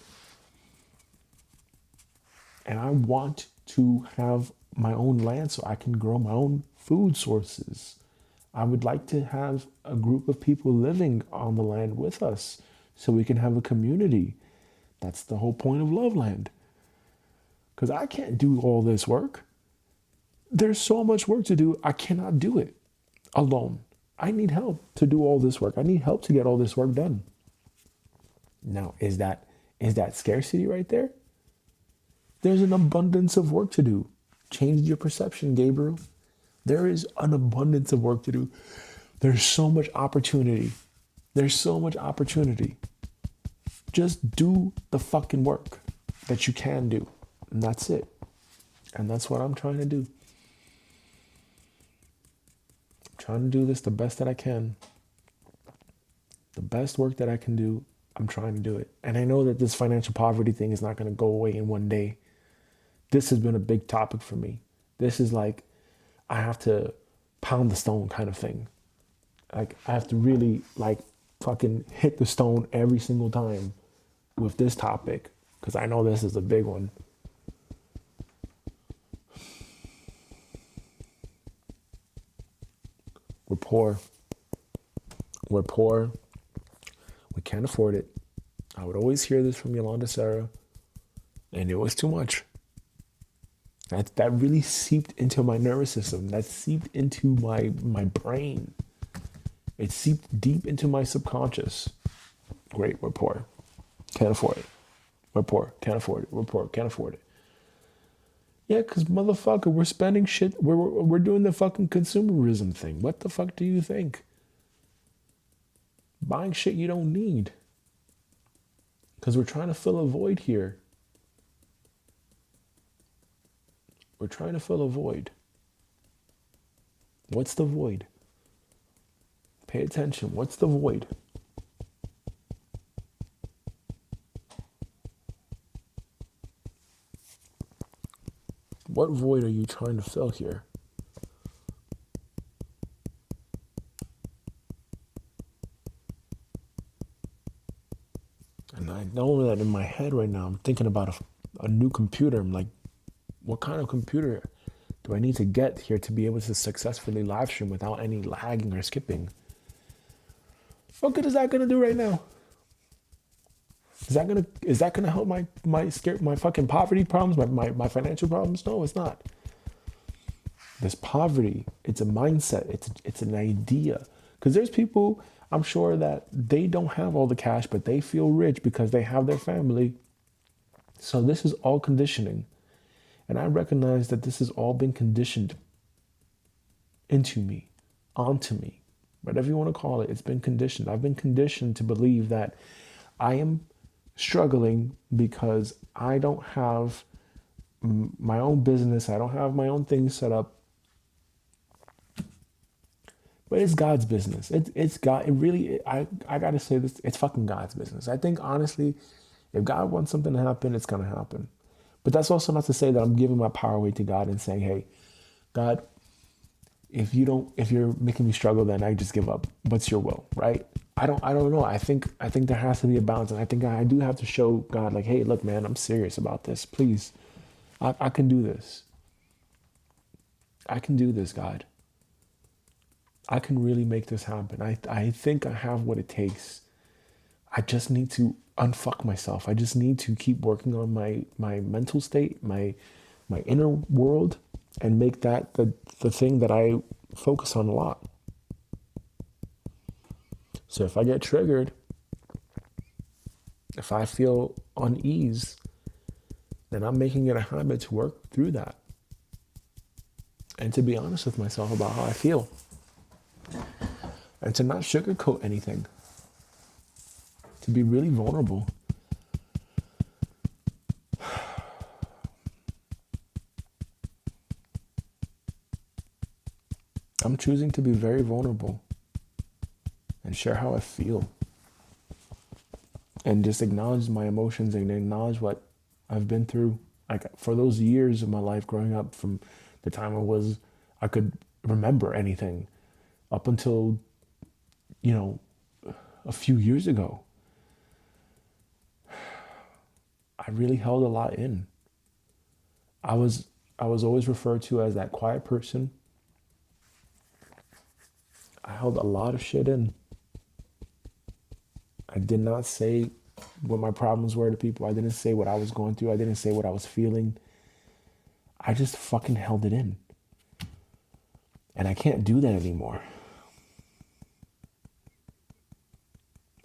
And I want to have my own land so I can grow my own food sources. I would like to have a group of people living on the land with us so we can have a community. That's the whole point of Loveland. Because I can't do all this work. There's so much work to do. I cannot do it alone. I need help to do all this work. I need help to get all this work done. Now, is that scarcity right there? There's an abundance of work to do. Change your perception, Gabriel. There is an abundance of work to do. There's so much opportunity. There's so much opportunity. Just do the fucking work that you can do. And that's it. And that's what I'm trying to do. I'm trying to do this the best that I can. The best work that I can do, I'm trying to do it. And I know that this financial poverty thing is not going to go away in one day. This has been a big topic for me. This is like, I have to pound the stone kind of thing. Like, I have to really like fucking hit the stone every single time with this topic, because I know this is a big one. We're poor. We're poor. We can't afford it. I would always hear this from Yolanda Sarah, and it was too much. That really seeped into my nervous system. That seeped into my brain. It seeped deep into my subconscious. Great, we're poor. Can't afford it. We're poor. Can't afford it. We're poor. Can't afford it. Yeah, because motherfucker, we're spending shit. We're doing the fucking consumerism thing. What the fuck do you think? Buying shit you don't need. Because we're trying to fill a void here. We're trying to fill a void. What's the void? Pay attention. What's the void? What void are you trying to fill here? And I know that in my head right now, I'm thinking about a new computer. I'm like, what kind of computer do I need to get here to be able to successfully live stream without any lagging or skipping? What good is that gonna do right now? Is that gonna help my fucking poverty problems, my financial problems? No, it's not. This poverty, it's a mindset, it's an idea. Because there's people, I'm sure, that they don't have all the cash, but they feel rich because they have their family. So this is all conditioning. And I recognize that this has all been conditioned into me, onto me, whatever you want to call it. It's been conditioned. I've been conditioned to believe that I am struggling because I don't have my own business. I don't have my own things set up. But it's God's business. It's God. It really, I got to say this, it's fucking God's business. I think, honestly, if God wants something to happen, it's going to happen. But that's also not to say that I'm giving my power away to God and saying, hey, God, if you're making me struggle, then I just give up. What's your will, right? I don't know. I think there has to be a balance. And I think I do have to show God, like, hey, look, man, I'm serious about this. Please, I can do this. I can do this, God. I can really make this happen. I think I have what it takes. I just need to unfuck myself. I just need to keep working on my mental state, my inner world, and make that the thing that I focus on a lot. So if I get triggered, if I feel unease, then I'm making it a habit to work through that. And to be honest with myself about how I feel. And to not sugarcoat anything. To be really vulnerable. I'm choosing to be very vulnerable and share how I feel. And just acknowledge my emotions and acknowledge what I've been through. Like, for those years of my life growing up, from the time I could remember anything up until, a few years ago. I really held a lot in. I was always referred to as that quiet person. I held a lot of shit in. I did not say what my problems were to people. I didn't say what I was going through. I didn't say what I was feeling. I just fucking held it in. And I can't do that anymore.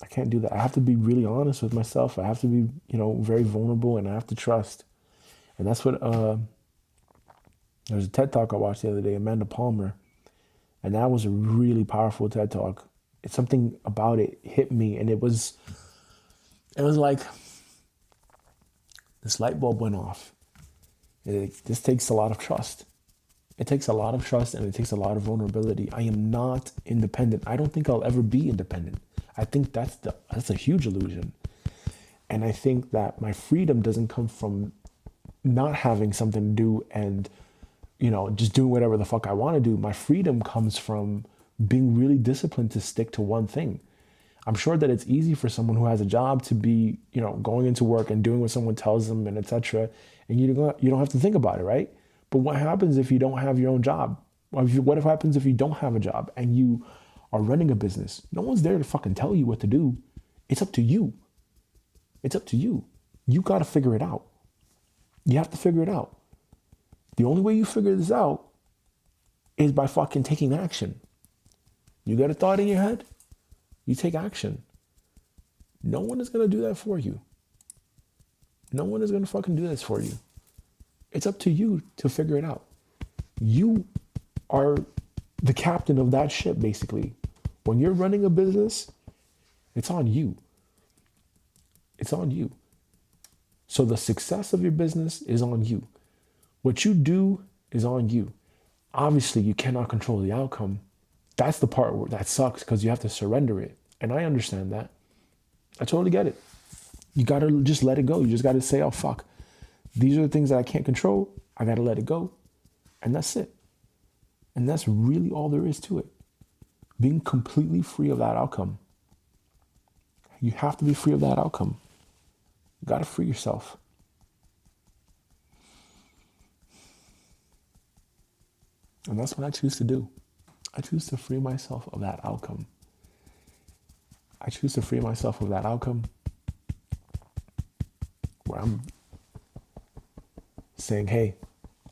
I can't do that. I have to be really honest with myself. I have to be, very vulnerable, and I have to trust. And that's what, there's a TED Talk I watched the other day, Amanda Palmer. And that was a really powerful TED Talk. It's something about it hit me, and it was like this light bulb went off. This takes a lot of trust. It takes a lot of trust, and it takes a lot of vulnerability. I am not independent. I don't think I'll ever be independent. I think that's a huge illusion. And I think that my freedom doesn't come from not having something to do and, just doing whatever the fuck I want to do. My freedom comes from being really disciplined to stick to one thing. I'm sure that it's easy for someone who has a job to be, going into work and doing what someone tells them and etc. And you don't have to think about it, right? But what happens if you don't have your own job? What if happens if you don't have a job and you are running a business? No one's there to fucking tell you what to do. It's up to you. It's up to you. You got to figure it out. You have to figure it out. The only way you figure this out is by fucking taking action. You got a thought in your head? You take action. No one is going to do that for you. No one is going to fucking do this for you. It's up to you to figure it out. You are the captain of that ship, basically. When you're running a business, it's on you. It's on you. So the success of your business is on you. What you do is on you. Obviously, you cannot control the outcome. That's the part that sucks because you have to surrender it. And I understand that. I totally get it. You got to just let it go. You just got to say, oh, fuck. These are the things that I can't control. I got to let it go. And that's it. And that's really all there is to it. Being completely free of that outcome. You have to be free of that outcome. You got to free yourself. And that's what I choose to do. I choose to free myself of that outcome. I choose to free myself of that outcome where I'm saying, hey,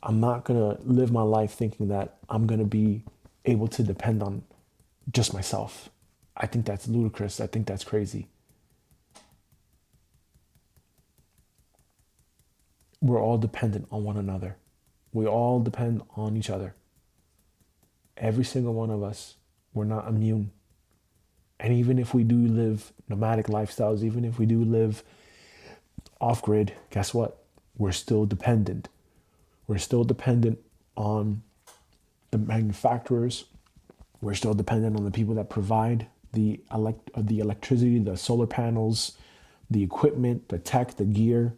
I'm not going to live my life thinking that I'm going to be able to depend on just myself. I think that's ludicrous. I think that's crazy. We're all dependent on one another. We all depend on each other. Every single one of us, we're not immune. And even if we do live nomadic lifestyles, even if we do live off-grid, guess what? We're still dependent. We're still dependent on the manufacturers. We're still dependent on the people that provide the electricity, the solar panels, the equipment, the tech, the gear.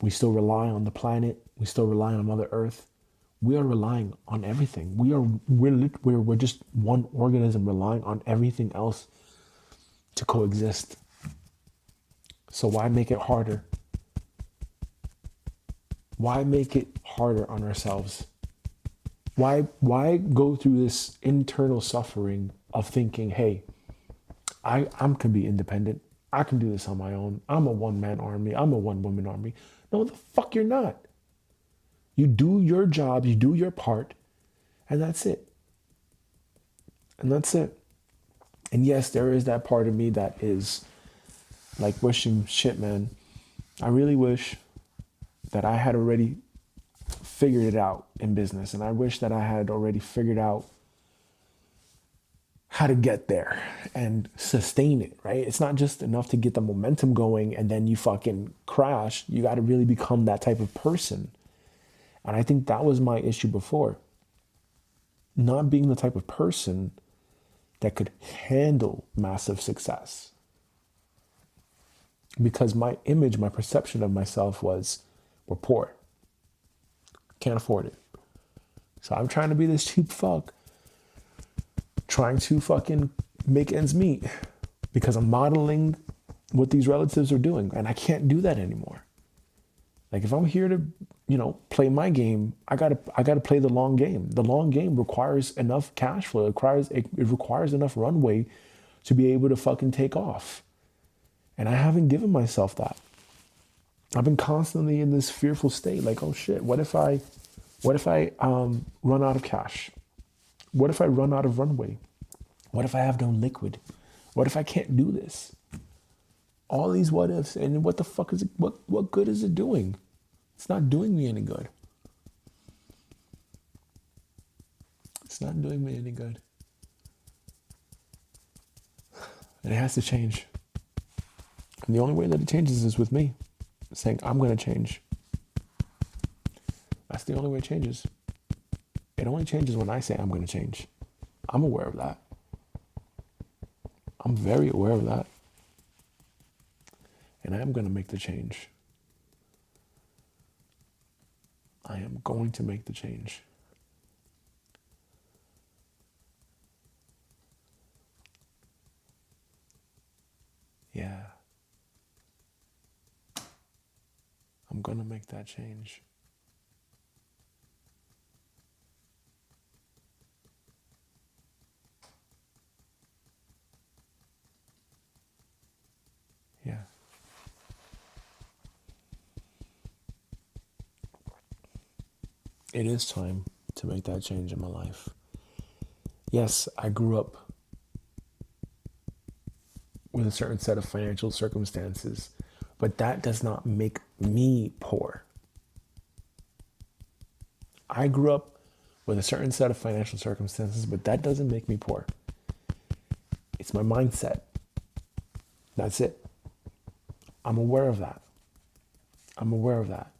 We still rely on the planet. We still rely on Mother Earth. We are relying on everything. We're just one organism relying on everything else to coexist. So why make it harder? Why make it harder on ourselves? Why go through this internal suffering of thinking, hey, I can be independent. I can do this on my own. I'm a one-man army. I'm a one-woman army. No, the fuck you're not. You do your job, you do your part, and that's it. And that's it. And yes, there is that part of me that is like wishing, shit, man, I really wish that I had already figured it out in business. And I wish that I had already figured out how to get there and sustain it, right? It's not just enough to get the momentum going and then you fucking crash. You got to really become that type of person. And I think that was my issue before. Not being the type of person that could handle massive success. Because my image, my perception of myself was, we're poor. Can't afford it. So I'm trying to be this cheap fuck, trying to fucking make ends meet because I'm modeling what these relatives are doing. And I can't do that anymore. Like if I'm here to, play my game, I gotta play the long game. The long game requires enough cash flow. It requires enough runway to be able to fucking take off. And I haven't given myself that. I've been constantly in this fearful state, like, oh shit, what if I run out of cash? What if I run out of runway? What if I have no liquid? What if I can't do this? All these what ifs, and what the fuck is it? What good is it doing? It's not doing me any good. It's not doing me any good. And it has to change. And the only way that it changes is with me saying, I'm going to change. That's the only way it changes. It only changes when I say I'm going to change. I'm aware of that. I'm very aware of that. And I am going to make the change. I am going to make the change. Yeah. I'm going to make that change. It is time to make that change in my life. Yes, I grew up with a certain set of financial circumstances, but that does not make me poor. I grew up with a certain set of financial circumstances, but that doesn't make me poor. It's my mindset. That's it. I'm aware of that. I'm aware of that.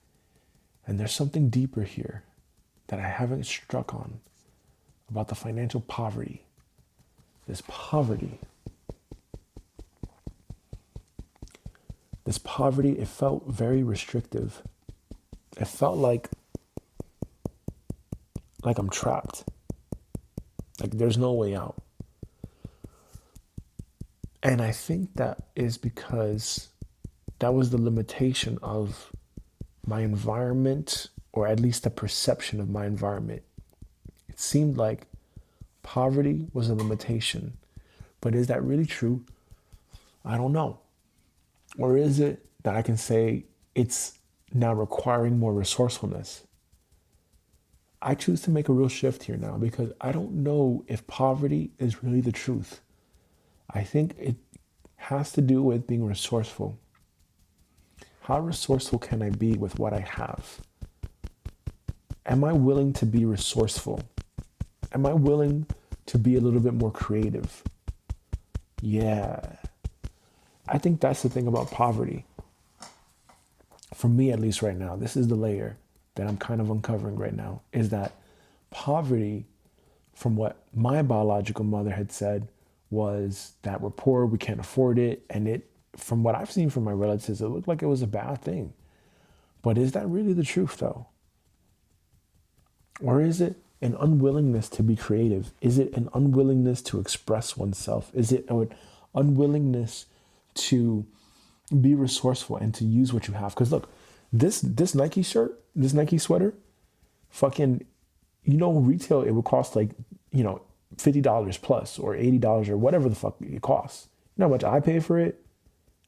And there's something deeper here that I haven't struck on about the financial poverty. This poverty. This poverty, it felt very restrictive. It felt like I'm trapped. Like there's no way out. And I think that is because that was the limitation of my environment, or at least the perception of my environment. It seemed like poverty was a limitation. But is that really true? I don't know. Or is it that I can say it's now requiring more resourcefulness? I choose to make a real shift here now because I don't know if poverty is really the truth. I think it has to do with being resourceful. How resourceful can I be with what I have? Am I willing to be resourceful? Am I willing to be a little bit more creative? Yeah. I think that's the thing about poverty. For me, at least right now, this is the layer that I'm kind of uncovering right now, is that poverty, from what my biological mother had said, was that we're poor, we can't afford it. And it, from what I've seen from my relatives, it looked like it was a bad thing. But is that really the truth though? Or is it an unwillingness to be creative? Is it an unwillingness to express oneself? Is it an unwillingness to be resourceful and to use what you have? Because look, this Nike shirt, this Nike sweater, fucking, retail, it would cost like, $50 plus or $80 or whatever the fuck it costs. You know how much I pay for it?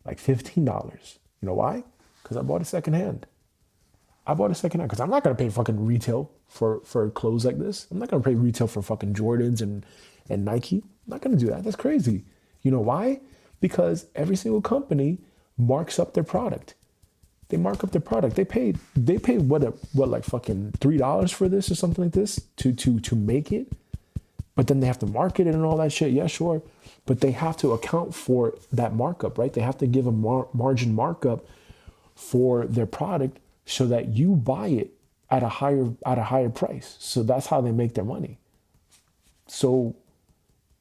Like $15. You know why? Because I bought it secondhand. Because I'm not going to pay fucking retail for clothes like this. I'm not going to pay retail for fucking Jordans and Nike. I'm not going to do that. That's crazy. You know why? Because every single company marks up their product. They mark up their product. They paid what like fucking $3 for this or something like this to make it. But then they have to market it and all that shit. Yeah, sure. But they have to account for that markup, right? They have to give a margin markup for their product so that you buy it at a higher price. So that's how they make their money. So,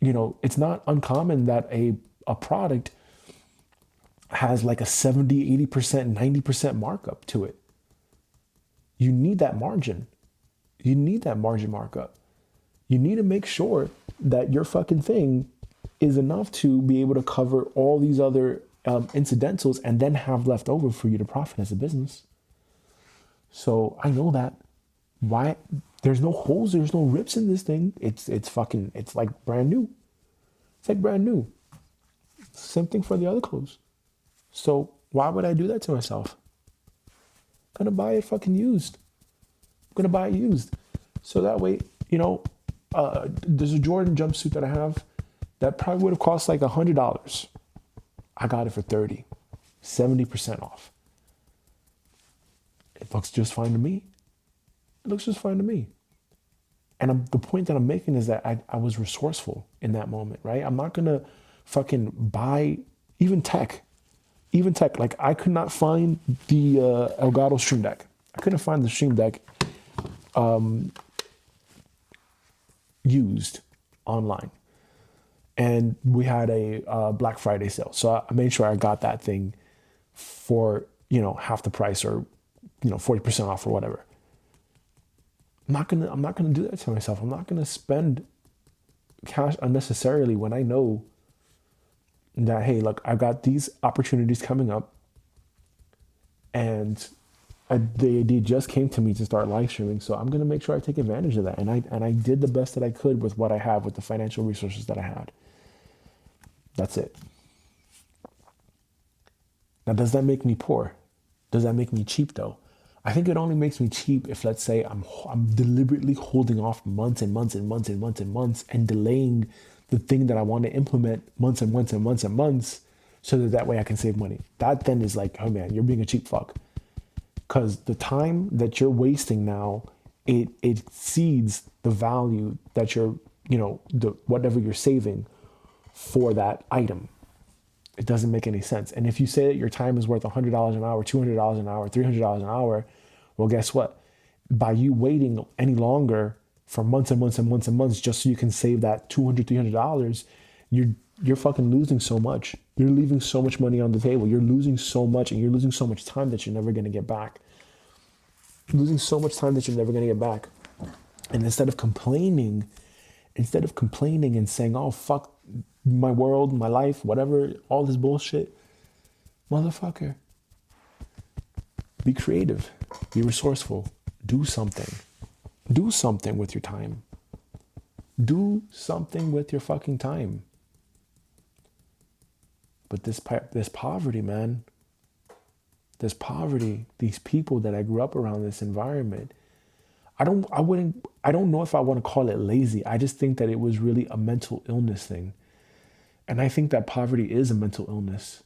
it's not uncommon that a product has like a 70, 80%, 90% markup to it. You need that margin. You need that margin markup. You need to make sure that your fucking thing is enough to be able to cover all these other incidentals and then have left over for you to profit as a business. So I know that. Why? There's no holes, there's no rips in this thing. It's like brand new. It's like brand new. Same thing for the other clothes. So why would I do that to myself? I'm gonna buy it fucking used. I'm gonna buy it used. So that way, there's a Jordan jumpsuit that I have that probably would have cost like $100. I got it for 30, 70% off. It looks just fine to me. And the point that I'm making is that I was resourceful in that moment, right? I'm not going to fucking buy even tech. Like I could not find the Elgato Stream Deck. I couldn't find the Stream Deck used online. And we had a Black Friday sale. So I made sure I got that thing for, half the price or, 40% off or whatever. I'm not gonna do that to myself. I'm not gonna spend cash unnecessarily when I know that, hey, look, I've got these opportunities coming up and the idea just came to me to start live streaming. So I'm gonna make sure I take advantage of that. And I did the best that I could with what I have, with the financial resources that I had. That's it. Now, does that make me poor? Does that make me cheap though? I think it only makes me cheap if, let's say, I'm deliberately holding off months and months and months and months and months and delaying the thing that I want to implement months and months and months and months, so that way I can save money. That then is like, oh man, you're being a cheap fuck. Because the time that you're wasting now, it exceeds the value that you're, the whatever you're saving for that item. It doesn't make any sense. And if you say that your time is worth $100 an hour, $200 an hour, $300 an hour, well, guess what? By you waiting any longer for months and months and months and months just so you can save that $200, $300, you're fucking losing so much. You're leaving so much money on the table. You're losing so much, and you're losing so much time that you're never going to get back. Losing so much time that you're never going to get back. And instead of complaining and saying, oh, fuck my world, my life, whatever, all this bullshit, motherfucker, be creative, be resourceful, do something. Do something with your time. Do something with your fucking time. But this poverty, man, this poverty, these people that I grew up around, this environment, I don't know if I want to call it lazy. I just think that it was really a mental illness thing. And I think that poverty is a mental illness.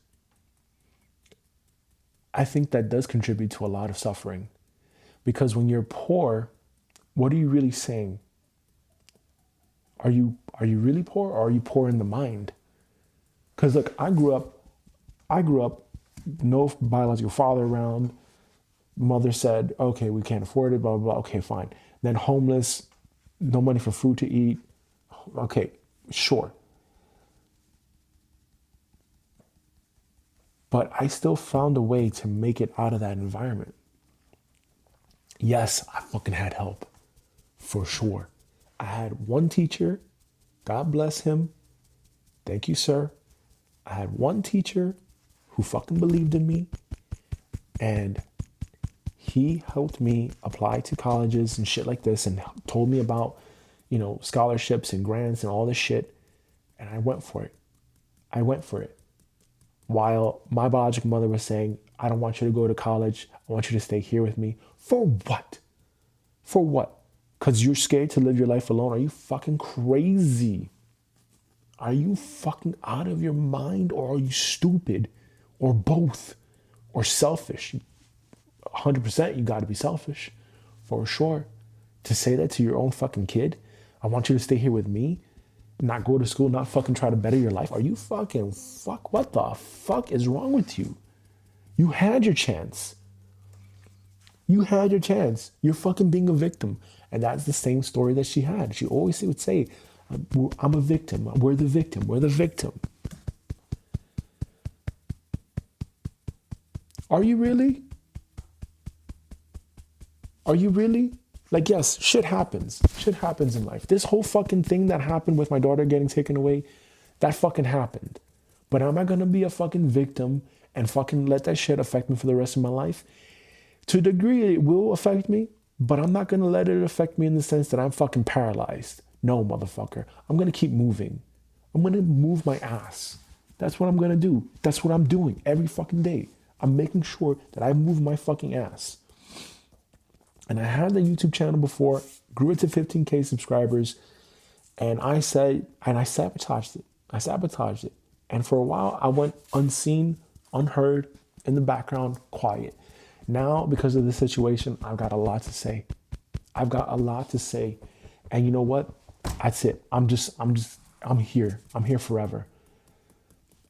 I think that does contribute to a lot of suffering. Because when you're poor, what are you really saying? Are you really poor, or are you poor in the mind? Because look, I grew up, no biological father around. Mother said, okay, we can't afford it, blah, blah, blah. Okay, fine. Then homeless, no money for food to eat. Okay, sure. But I still found a way to make it out of that environment. Yes, I fucking had help, for sure. I had one teacher, God bless him. Thank you, sir. I had one teacher who fucking believed in me, and he helped me apply to colleges and shit like this, and told me about, scholarships and grants and all this shit. And I went for it. While my biological mother was saying, I don't want you to go to college. I want you to stay here with me. For what? For what? Because you're scared to live your life alone? Are you fucking crazy? Are you fucking out of your mind, or are you stupid, or both, or selfish? 100% you got to be selfish, for sure. To say that to your own fucking kid, I want you to stay here with me, not go to school, not fucking try to better your life. Are you fucking fuck? What the fuck is wrong with you? You had your chance. You had your chance. You're fucking being a victim. And that's the same story that she had. She always would say, I'm a victim. We're the victim. We're the victim. Are you really? Are you really? Like, yes, shit happens. Shit happens in life. This whole fucking thing that happened with my daughter getting taken away, that fucking happened. But am I going to be a fucking victim and fucking let that shit affect me for the rest of my life? To a degree, it will affect me, but I'm not going to let it affect me in the sense that I'm fucking paralyzed. No, motherfucker. I'm going to keep moving. I'm going to move my ass. That's what I'm going to do. That's what I'm doing every fucking day. I'm making sure that I move my fucking ass. And I had the YouTube channel before, grew it to 15K subscribers, and I sabotaged it. I sabotaged it. And for a while, I went unseen, unheard, in the background, quiet. Now, because of the situation, I've got a lot to say. I've got a lot to say. And you know what? That's it. I'm here. I'm here forever.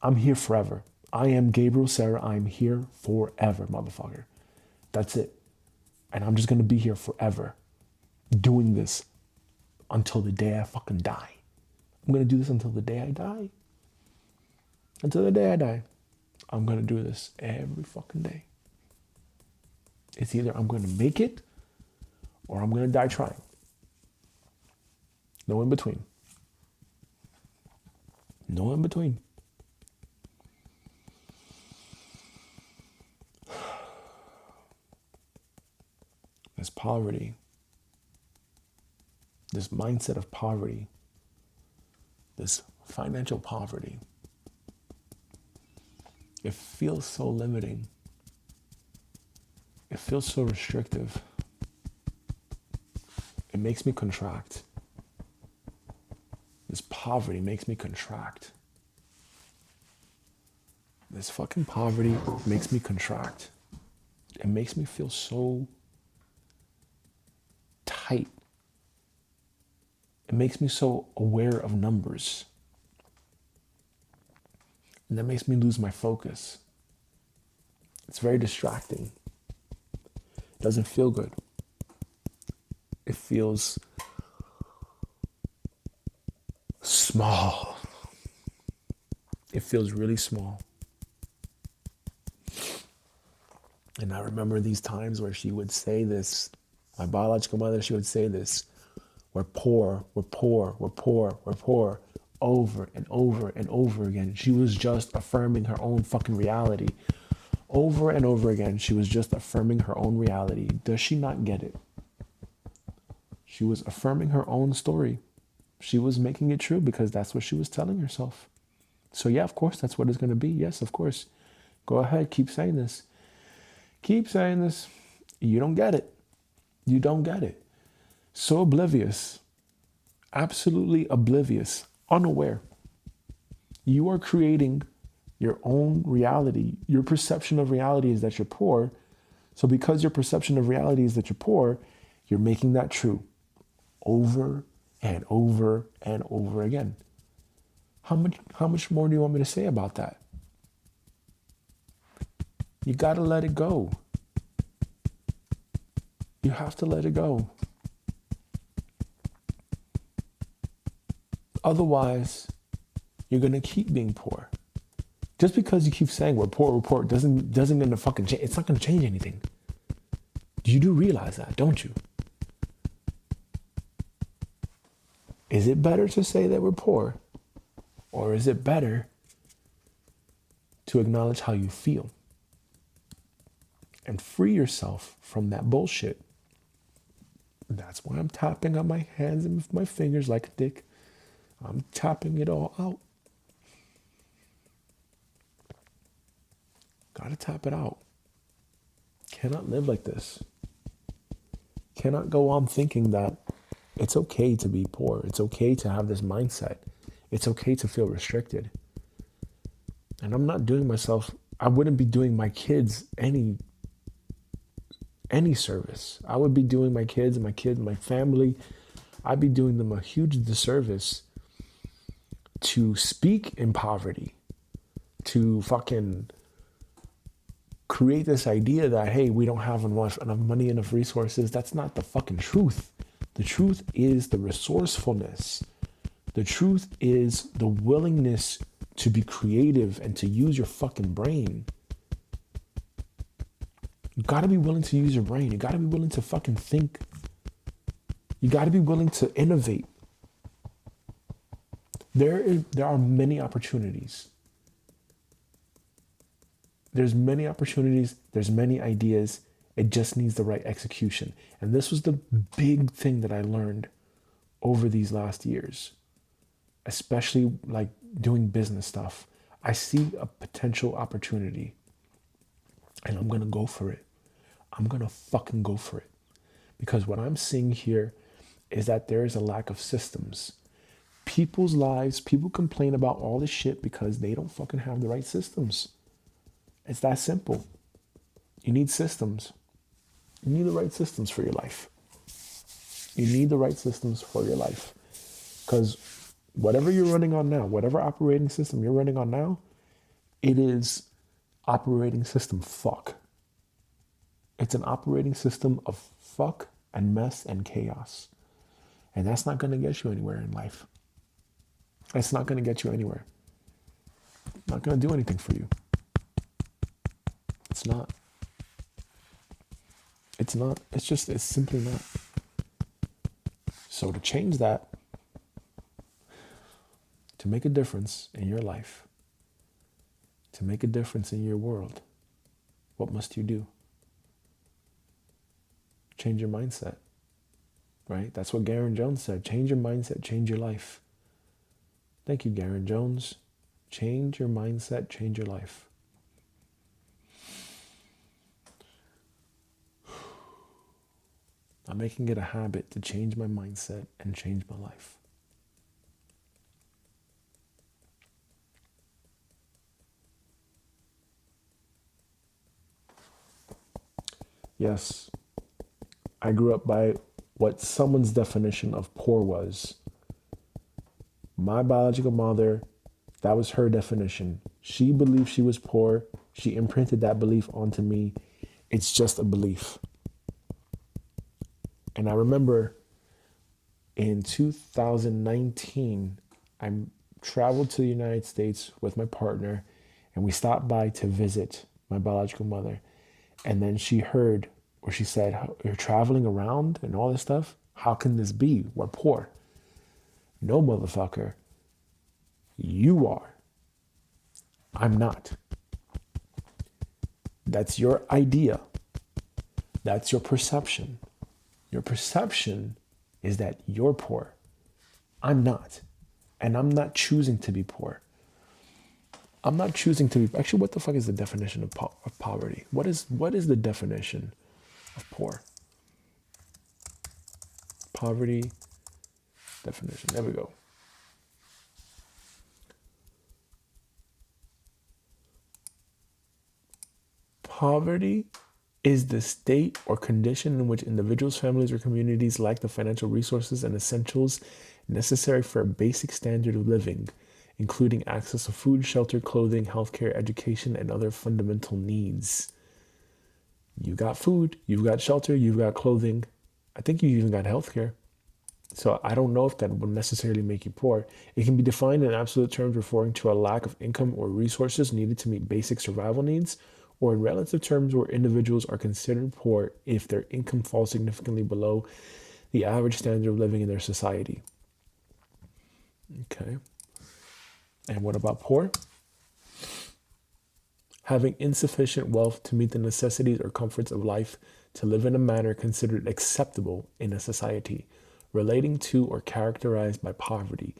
I'm here forever. I am Gabriel Sarah. I'm here forever, motherfucker. That's it. And I'm just going to be here forever, doing this until the day I fucking die. I'm going to do this until the day I die. Until the day I die. I'm going to do this every fucking day. It's either I'm going to make it or I'm going to die trying. No in between. No in between. This poverty, this mindset of poverty, this financial poverty, it feels so limiting. It feels so restrictive. It makes me contract. This poverty makes me contract. This fucking poverty makes me contract. It makes me feel so tight. It makes me so aware of numbers. And that makes me lose my focus. It's very distracting. It doesn't feel good. It feels small. It feels really small. And I remember these times where she would say this, my biological mother, she would say this, we're poor, we're poor, we're poor, we're poor, over and over and over again. She was just affirming her own fucking reality. Over and over again, she was just affirming her own reality. Does she not get it? She was affirming her own story. She was making it true because that's what she was telling herself. So yeah, of course, that's what it's going to be. Yes, of course. Go ahead, keep saying this. Keep saying this. You don't get it. You don't get it. So oblivious. Absolutely oblivious. Unaware. You are creating your own reality. Your perception of reality is that you're poor. So because your perception of reality is that you're poor, you're making that true over and over and over again. How much more do you want me to say about that? You got to let it go. You have to let it go. Otherwise, you're going to keep being poor. Just because you keep saying we're poor, doesn't going to fucking change. It's not going to change anything. You do realize that, don't you? Is it better to say that we're poor? Or is it better to acknowledge how you feel and free yourself from that bullshit? That's why I'm tapping on my hands and my fingers like a dick. I'm tapping it all out. Gotta tap it out. Cannot live like this. Cannot go on thinking that it's okay to be poor. It's okay to have this mindset. It's okay to feel restricted. And I'm not doing myself, I wouldn't be doing my kids any service. I would be doing my kids, my family, I'd be doing them a huge disservice to speak in poverty, to fucking create this idea that, hey, we don't have enough money, enough resources. That's not the fucking truth. The truth is the resourcefulness. The truth is the willingness to be creative and to use your fucking brain. You gotta be willing to use your brain. You gotta be willing to fucking think. You gotta be willing to innovate. There are many opportunities. There's many opportunities. There's many ideas. It just needs the right execution. And this was the big thing that I learned over these last years, especially like doing business stuff. I see a potential opportunity and I'm going to go for it. I'm going to fucking go for it. Because what I'm seeing here is that there is a lack of systems. People's lives, people complain about all this shit because they don't fucking have the right systems. It's that simple. You need systems. You need the right systems for your life. You need the right systems for your life. Because whatever you're running on now, whatever operating system you're running on now, it is operating system fuck. It's an operating system of fuck and mess and chaos. And that's not going to get you anywhere in life. It's not going to get you anywhere. Not going to do anything for you. It's not. It's not. It's simply not. So to change that, to make a difference in your life, to make a difference in your world, what must you do? Change your mindset, right? That's what Garen Jones said. Change your mindset, change your life. Thank you, Garen Jones. Change your mindset, change your life. I'm making it a habit to change my mindset and change my life. Yes, I grew up by what someone's definition of poor was. My biological mother, that was her definition. She believed she was poor. She imprinted that belief onto me. It's just a belief. And I remember in 2019, I traveled to the United States with my partner, and we stopped by to visit my biological mother. And then she heard, or she said, "You're traveling around and all this stuff? How can this be? We're poor." No, motherfucker. You are. I'm not. That's your idea. That's your perception. Your perception is that you're poor. I'm not. And I'm not choosing to be poor. I'm not choosing to be... Actually, what the fuck is the definition of poverty? What is the definition of poor? Poverty definition. There we go. Poverty is the state or condition in which individuals, families, or communities lack the financial resources and essentials necessary for a basic standard of living, including access to food, shelter, clothing, healthcare, education, and other fundamental needs. You got food, you've got shelter, you've got clothing. I think you even got healthcare. So I don't know if that would necessarily make you poor. It can be defined in absolute terms referring to a lack of income or resources needed to meet basic survival needs, or in relative terms where individuals are considered poor if their income falls significantly below the average standard of living in their society. Okay. And what about poor? Having insufficient wealth to meet the necessities or comforts of life, to live in a manner considered acceptable in a society, relating to or characterized by poverty,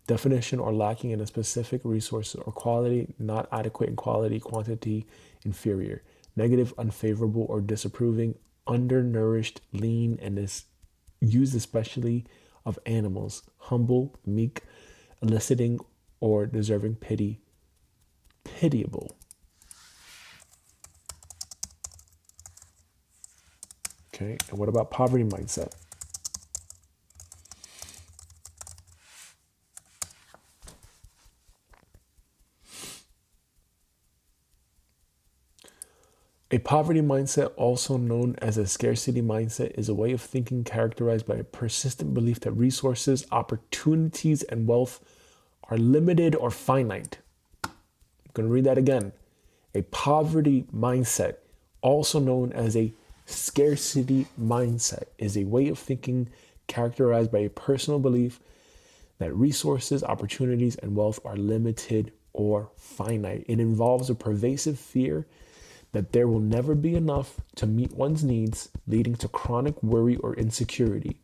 definition or lacking in a specific resource or quality, not adequate in quality, quantity, inferior, negative, unfavorable, or disapproving, undernourished, lean, and is used especially of animals, humble, meek, eliciting or deserving pity, pitiable. Okay, and what about poverty mindset? A poverty mindset, also known as a scarcity mindset, is a way of thinking characterized by a persistent belief that resources, opportunities, and wealth are limited or finite. I'm going to read that again. A poverty mindset, also known as a scarcity mindset, is a way of thinking characterized by a personal belief that resources, opportunities, and wealth are limited or finite. It involves a pervasive fear that there will never be enough to meet one's needs, leading to chronic worry or insecurity.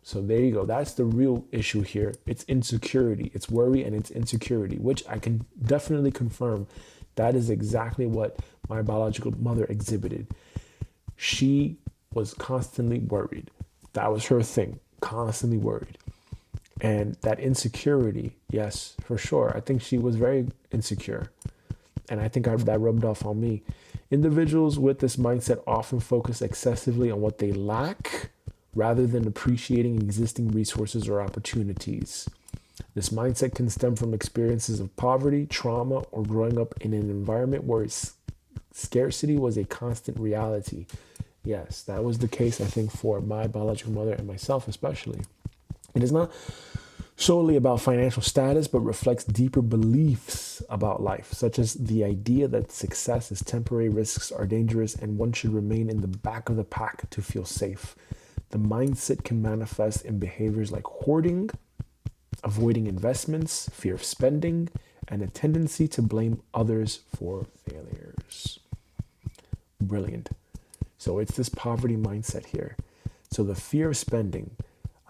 So there you go. That's the real issue here. It's insecurity. It's worry and it's insecurity, which I can definitely confirm that is exactly what my biological mother exhibited. She was constantly worried. That was her thing, constantly worried. And that insecurity, yes, for sure. I think she was very insecure. And I think that rubbed off on me. Individuals with this mindset often focus excessively on what they lack rather than appreciating existing resources or opportunities. This mindset can stem from experiences of poverty, trauma, or growing up in an environment where scarcity was a constant reality. Yes, that was the case, I think, for my biological mother and myself especially. It is not solely about financial status, but reflects deeper beliefs about life, such as the idea that success is temporary, risks are dangerous, and one should remain in the back of the pack to feel safe. The mindset can manifest in behaviors like hoarding, avoiding investments, fear of spending, and a tendency to blame others for failures. Brilliant. So it's this poverty mindset here. So the fear of spending.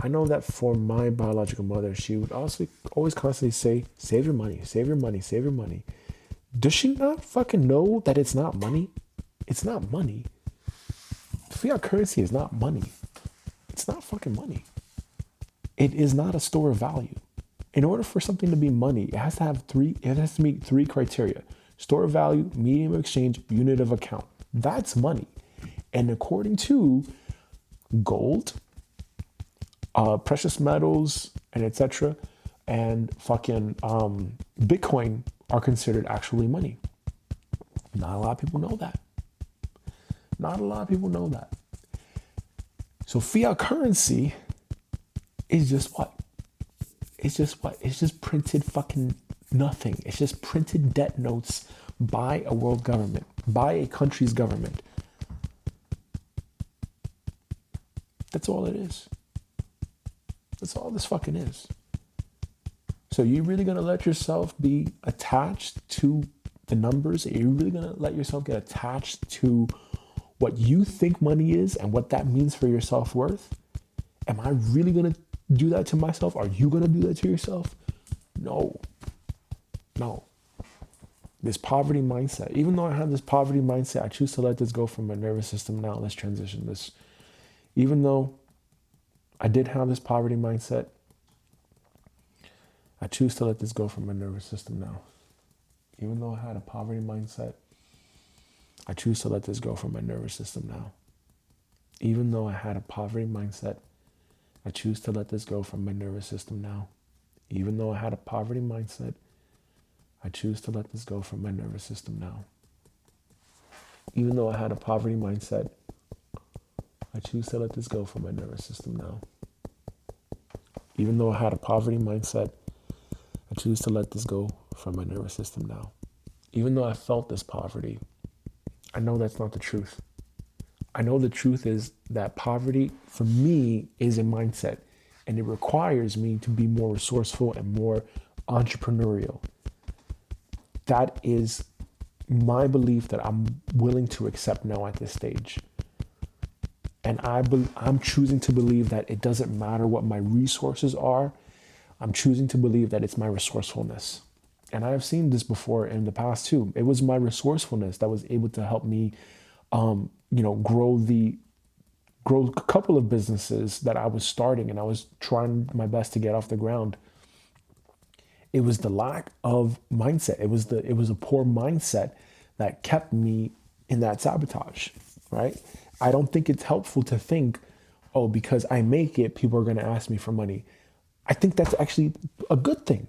I know that for my biological mother, she would also always constantly say, save your money, save your money, save your money. Does she not fucking know that it's not money? It's not money. Fiat currency is not money. It's not fucking money. It is not a store of value. In order for something to be money, it has to meet three criteria: store of value, medium of exchange, unit of account. That's money. And according to gold, precious metals, and etc., and fucking Bitcoin are considered actually money. Not a lot of people know that. Not a lot of people know that. So fiat currency is just what? It's just what? It's just printed fucking nothing. It's just printed debt notes by a world government, by a country's government. That's all it is. That's all this fucking is. So you really gonna let yourself be attached to the numbers? Are you really gonna let yourself get attached to what you think money is and what that means for your self-worth? Am I really gonna do that to myself? Are you gonna do that to yourself? No. This poverty mindset, even though I have this poverty mindset, I choose to let this go from my nervous system now. Let's transition this. Even though I did have this poverty mindset, I choose to let this go from my nervous system now. Even though I had a poverty mindset, I choose to let this go from my nervous system now. Even though I had a poverty mindset, I choose to let this go from my nervous system now. Even though I had a poverty mindset, I choose to let this go from my nervous system now. Even though I had a poverty mindset, I choose to let this go from my nervous system now. Even though I had a poverty mindset, I choose to let this go from my nervous system now. Even though I felt this poverty, I know that's not the truth. I know the truth is that poverty, for me, is a mindset, and it requires me to be more resourceful and more entrepreneurial. That is my belief that I'm willing to accept now at this stage. And I'm choosing to believe that it doesn't matter what my resources are. I'm choosing to believe that it's my resourcefulness. And I've seen this before in the past too. It was my resourcefulness that was able to help me, grow a couple of businesses that I was starting, and I was trying my best to get off the ground. It was the lack of mindset. It was a poor mindset that kept me in that sabotage, right? I don't think it's helpful to think, oh, because I make it, people are going to ask me for money. I think that's actually a good thing.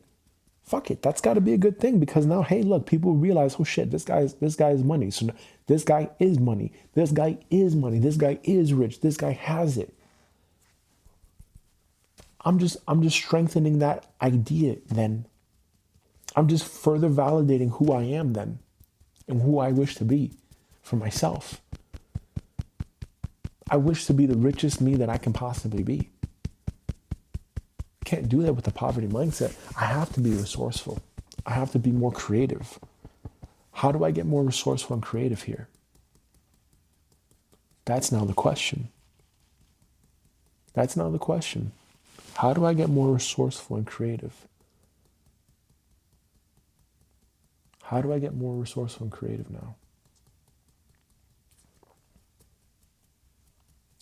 Fuck it. That's got to be a good thing, because now, hey, look, people realize, oh shit, this guy is money. So this guy is money. This guy is money. This guy is rich. This guy has it. I'm just strengthening that idea then. I'm just further validating who I am then and who I wish to be for myself. I wish to be the richest me that I can possibly be. Can't do that with a poverty mindset. I have to be resourceful. I have to be more creative. How do I get more resourceful and creative here? That's now the question. That's now the question. How do I get more resourceful and creative? How do I get more resourceful and creative now?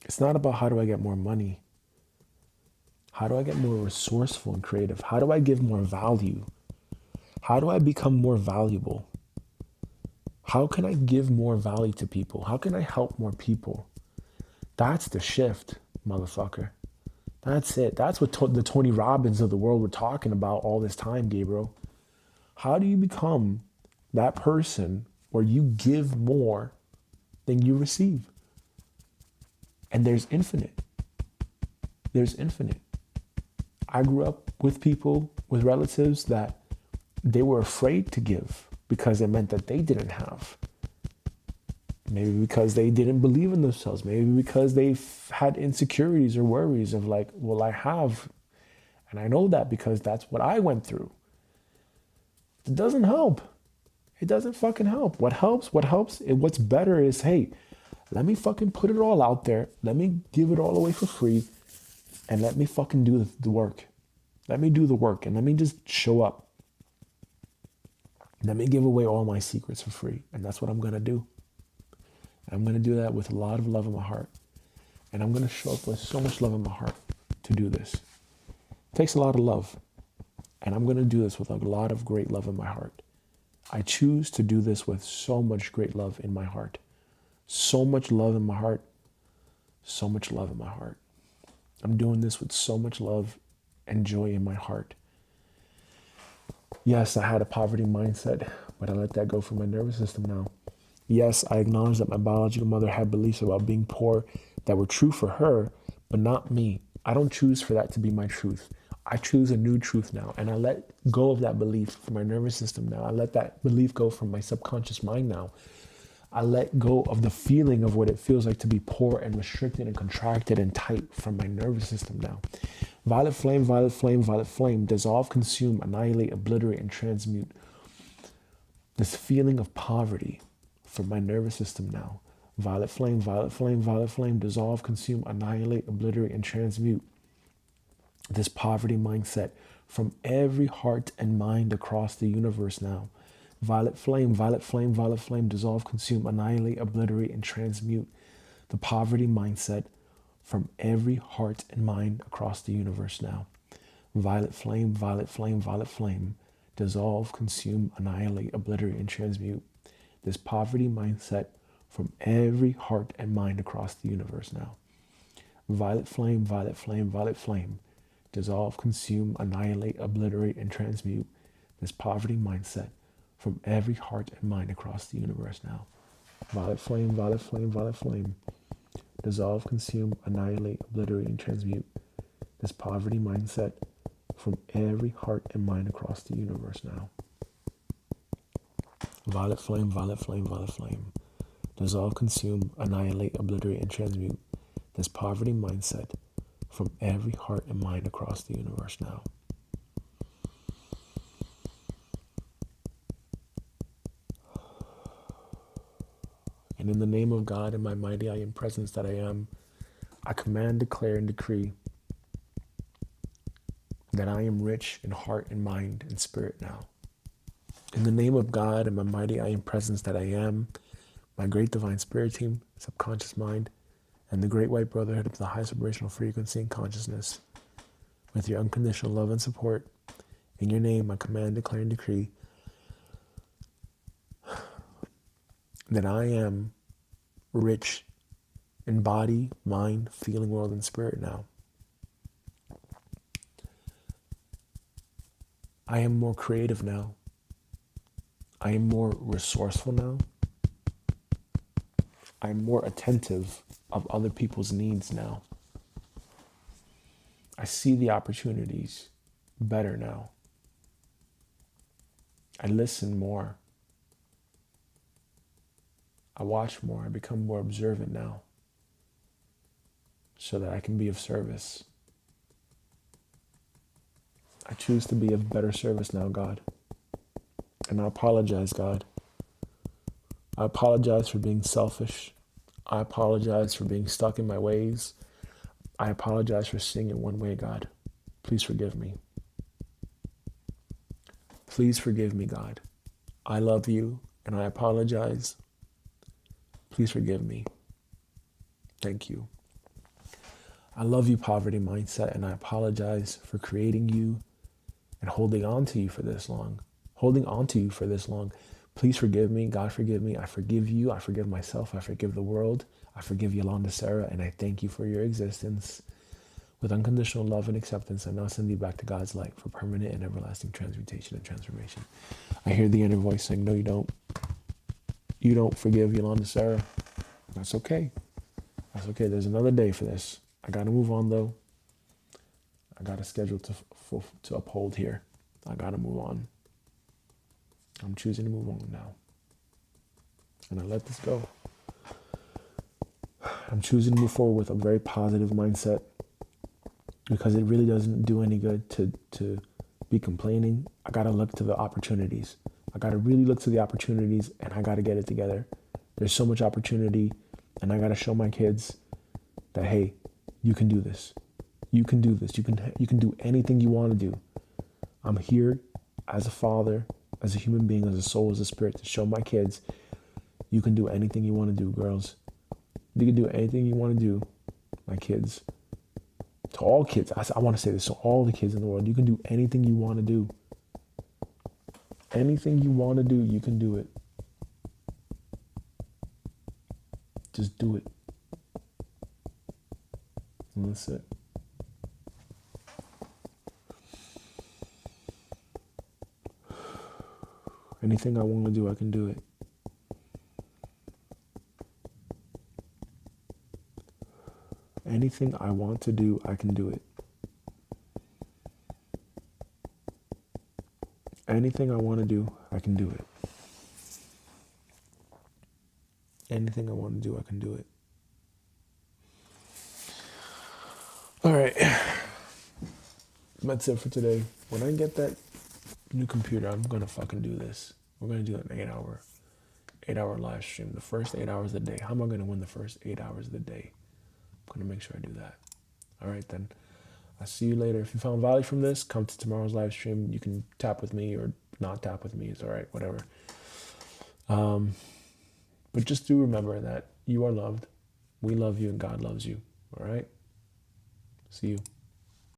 It's not about how do I get more money. How do I get more resourceful and creative? How do I give more value? How do I become more valuable? How can I give more value to people? How can I help more people? That's the shift, motherfucker. That's it. That's what the Tony Robbins of the world were talking about all this time, Gabriel. How do you become that person where you give more than you receive? And there's infinite. There's infinite. I grew up with people, with relatives that they were afraid to give because it meant that they didn't have. Maybe because they didn't believe in themselves. Maybe because they've had insecurities or worries of like, well, I have. And I know that because that's what I went through. It doesn't help. It doesn't fucking help. What's better is, hey, let me fucking put it all out there. Let me give it all away for free. And let me fucking do the work. Let me do the work and let me just show up. Let me give away all my secrets for free. And that's what I'm going to do. I'm going to do that with a lot of love in my heart. And I'm going to show up with so much love in my heart to do this. It takes a lot of love. And I'm going to do this with a lot of great love in my heart. I choose to do this with so much great love in my heart. So much love in my heart. So much love in my heart. I'm doing this with so much love and joy in my heart. Yes, I had a poverty mindset, but I let that go from my nervous system now. Yes, I acknowledge that my biological mother had beliefs about being poor that were true for her, but not me. I don't choose for that to be my truth. I choose a new truth now, and I let go of that belief from my nervous system now. I let that belief go from my subconscious mind now. I let go of the feeling of what it feels like to be poor and restricted and contracted and tight from my nervous system now. Violet flame, violet flame, violet flame. Dissolve, consume, annihilate, obliterate, and transmute this feeling of poverty from my nervous system now. Violet flame, violet flame, violet flame. Dissolve, consume, annihilate, obliterate, and transmute this poverty mindset from every heart and mind across the universe now. Violet flame, violet flame, violet flame. Dissolve, consume, annihilate, obliterate, and transmute the poverty mindset from every heart and mind across the universe now. Violet flame, violet flame, violet flame. Dissolve, consume, annihilate, obliterate, and transmute this poverty mindset from every heart and mind across the universe now. Violet flame, violet flame, violet flame. Dissolve, consume, annihilate, obliterate, and transmute this poverty mindset from every heart and mind across the universe now. Violet flame, violet flame, violet flame. Dissolve, consume, annihilate, obliterate, and transmute this poverty mindset from every heart and mind across the universe now. Violet flame, violet flame, violet flame. Dissolve, consume, annihilate, obliterate, and transmute this poverty mindset from every heart and mind across the universe now. And in the name of God and my mighty I am presence that I am, I command, declare, and decree that I am rich in heart and mind and spirit now. In the name of God and my mighty I am presence that I am, my great divine spirit team, subconscious mind, and the great white brotherhood of the highest vibrational frequency and consciousness, with your unconditional love and support, in your name I command, declare, and decree that I am rich in body, mind, feeling world, and spirit now. I am more creative now. I am more resourceful now. I am more attentive of other people's needs now. I see the opportunities better now. I listen more. I watch more. I become more observant now so that I can be of service. I choose to be of better service now, God. And I apologize, God. I apologize for being selfish. I apologize for being stuck in my ways. I apologize for seeing it one way, God. Please forgive me. Please forgive me, God. I love you and I apologize. Please forgive me. Thank you. I love you, poverty mindset, and I apologize for creating you and holding on to you for this long. Please forgive me. God, forgive me. I forgive you. I forgive myself. I forgive the world. I forgive Yolanda Sarah, and I thank you for your existence. With unconditional love and acceptance, I now send you back to God's light for permanent and everlasting transmutation and transformation. I hear the inner voice saying, no, you don't. You don't forgive Yolanda Sarah. That's okay. That's okay. There's another day for this. I got to move on, though. I got a schedule to uphold here. I got to move on. I'm choosing to move on now. And I let this go. I'm choosing to move forward with a very positive mindset because it really doesn't do any good to be complaining. I got to look to the opportunities. I got to really look to the opportunities and I got to get it together. There's so much opportunity and I got to show my kids that, hey, you can do this. You can do this. You can do anything you want to do. I'm here as a father, as a human being, as a soul, as a spirit to show my kids you can do anything you want to do, girls. You can do anything you want to do. my kids, to all kids, I want to say this to all the kids in the world, you can do anything you want to do. Anything you want to do, you can do it. Just do it. And that's it. Anything I want to do, I can do it. Anything I want to do, I can do it. Anything I want to do, I can do it. Anything I want to do, I can do it. All right. That's it for today. When I get that new computer, I'm going to fucking do this. We're going to do an 8-hour live stream. The first 8 hours of the day. How am I going to win the first 8 hours of the day? I'm going to make sure I do that. All right, then. I'll see you later. If you found value from this, come to tomorrow's live stream. You can tap with me or not tap with me. It's all right, whatever. But just do remember that you are loved. We love you and God loves you. All right? See you.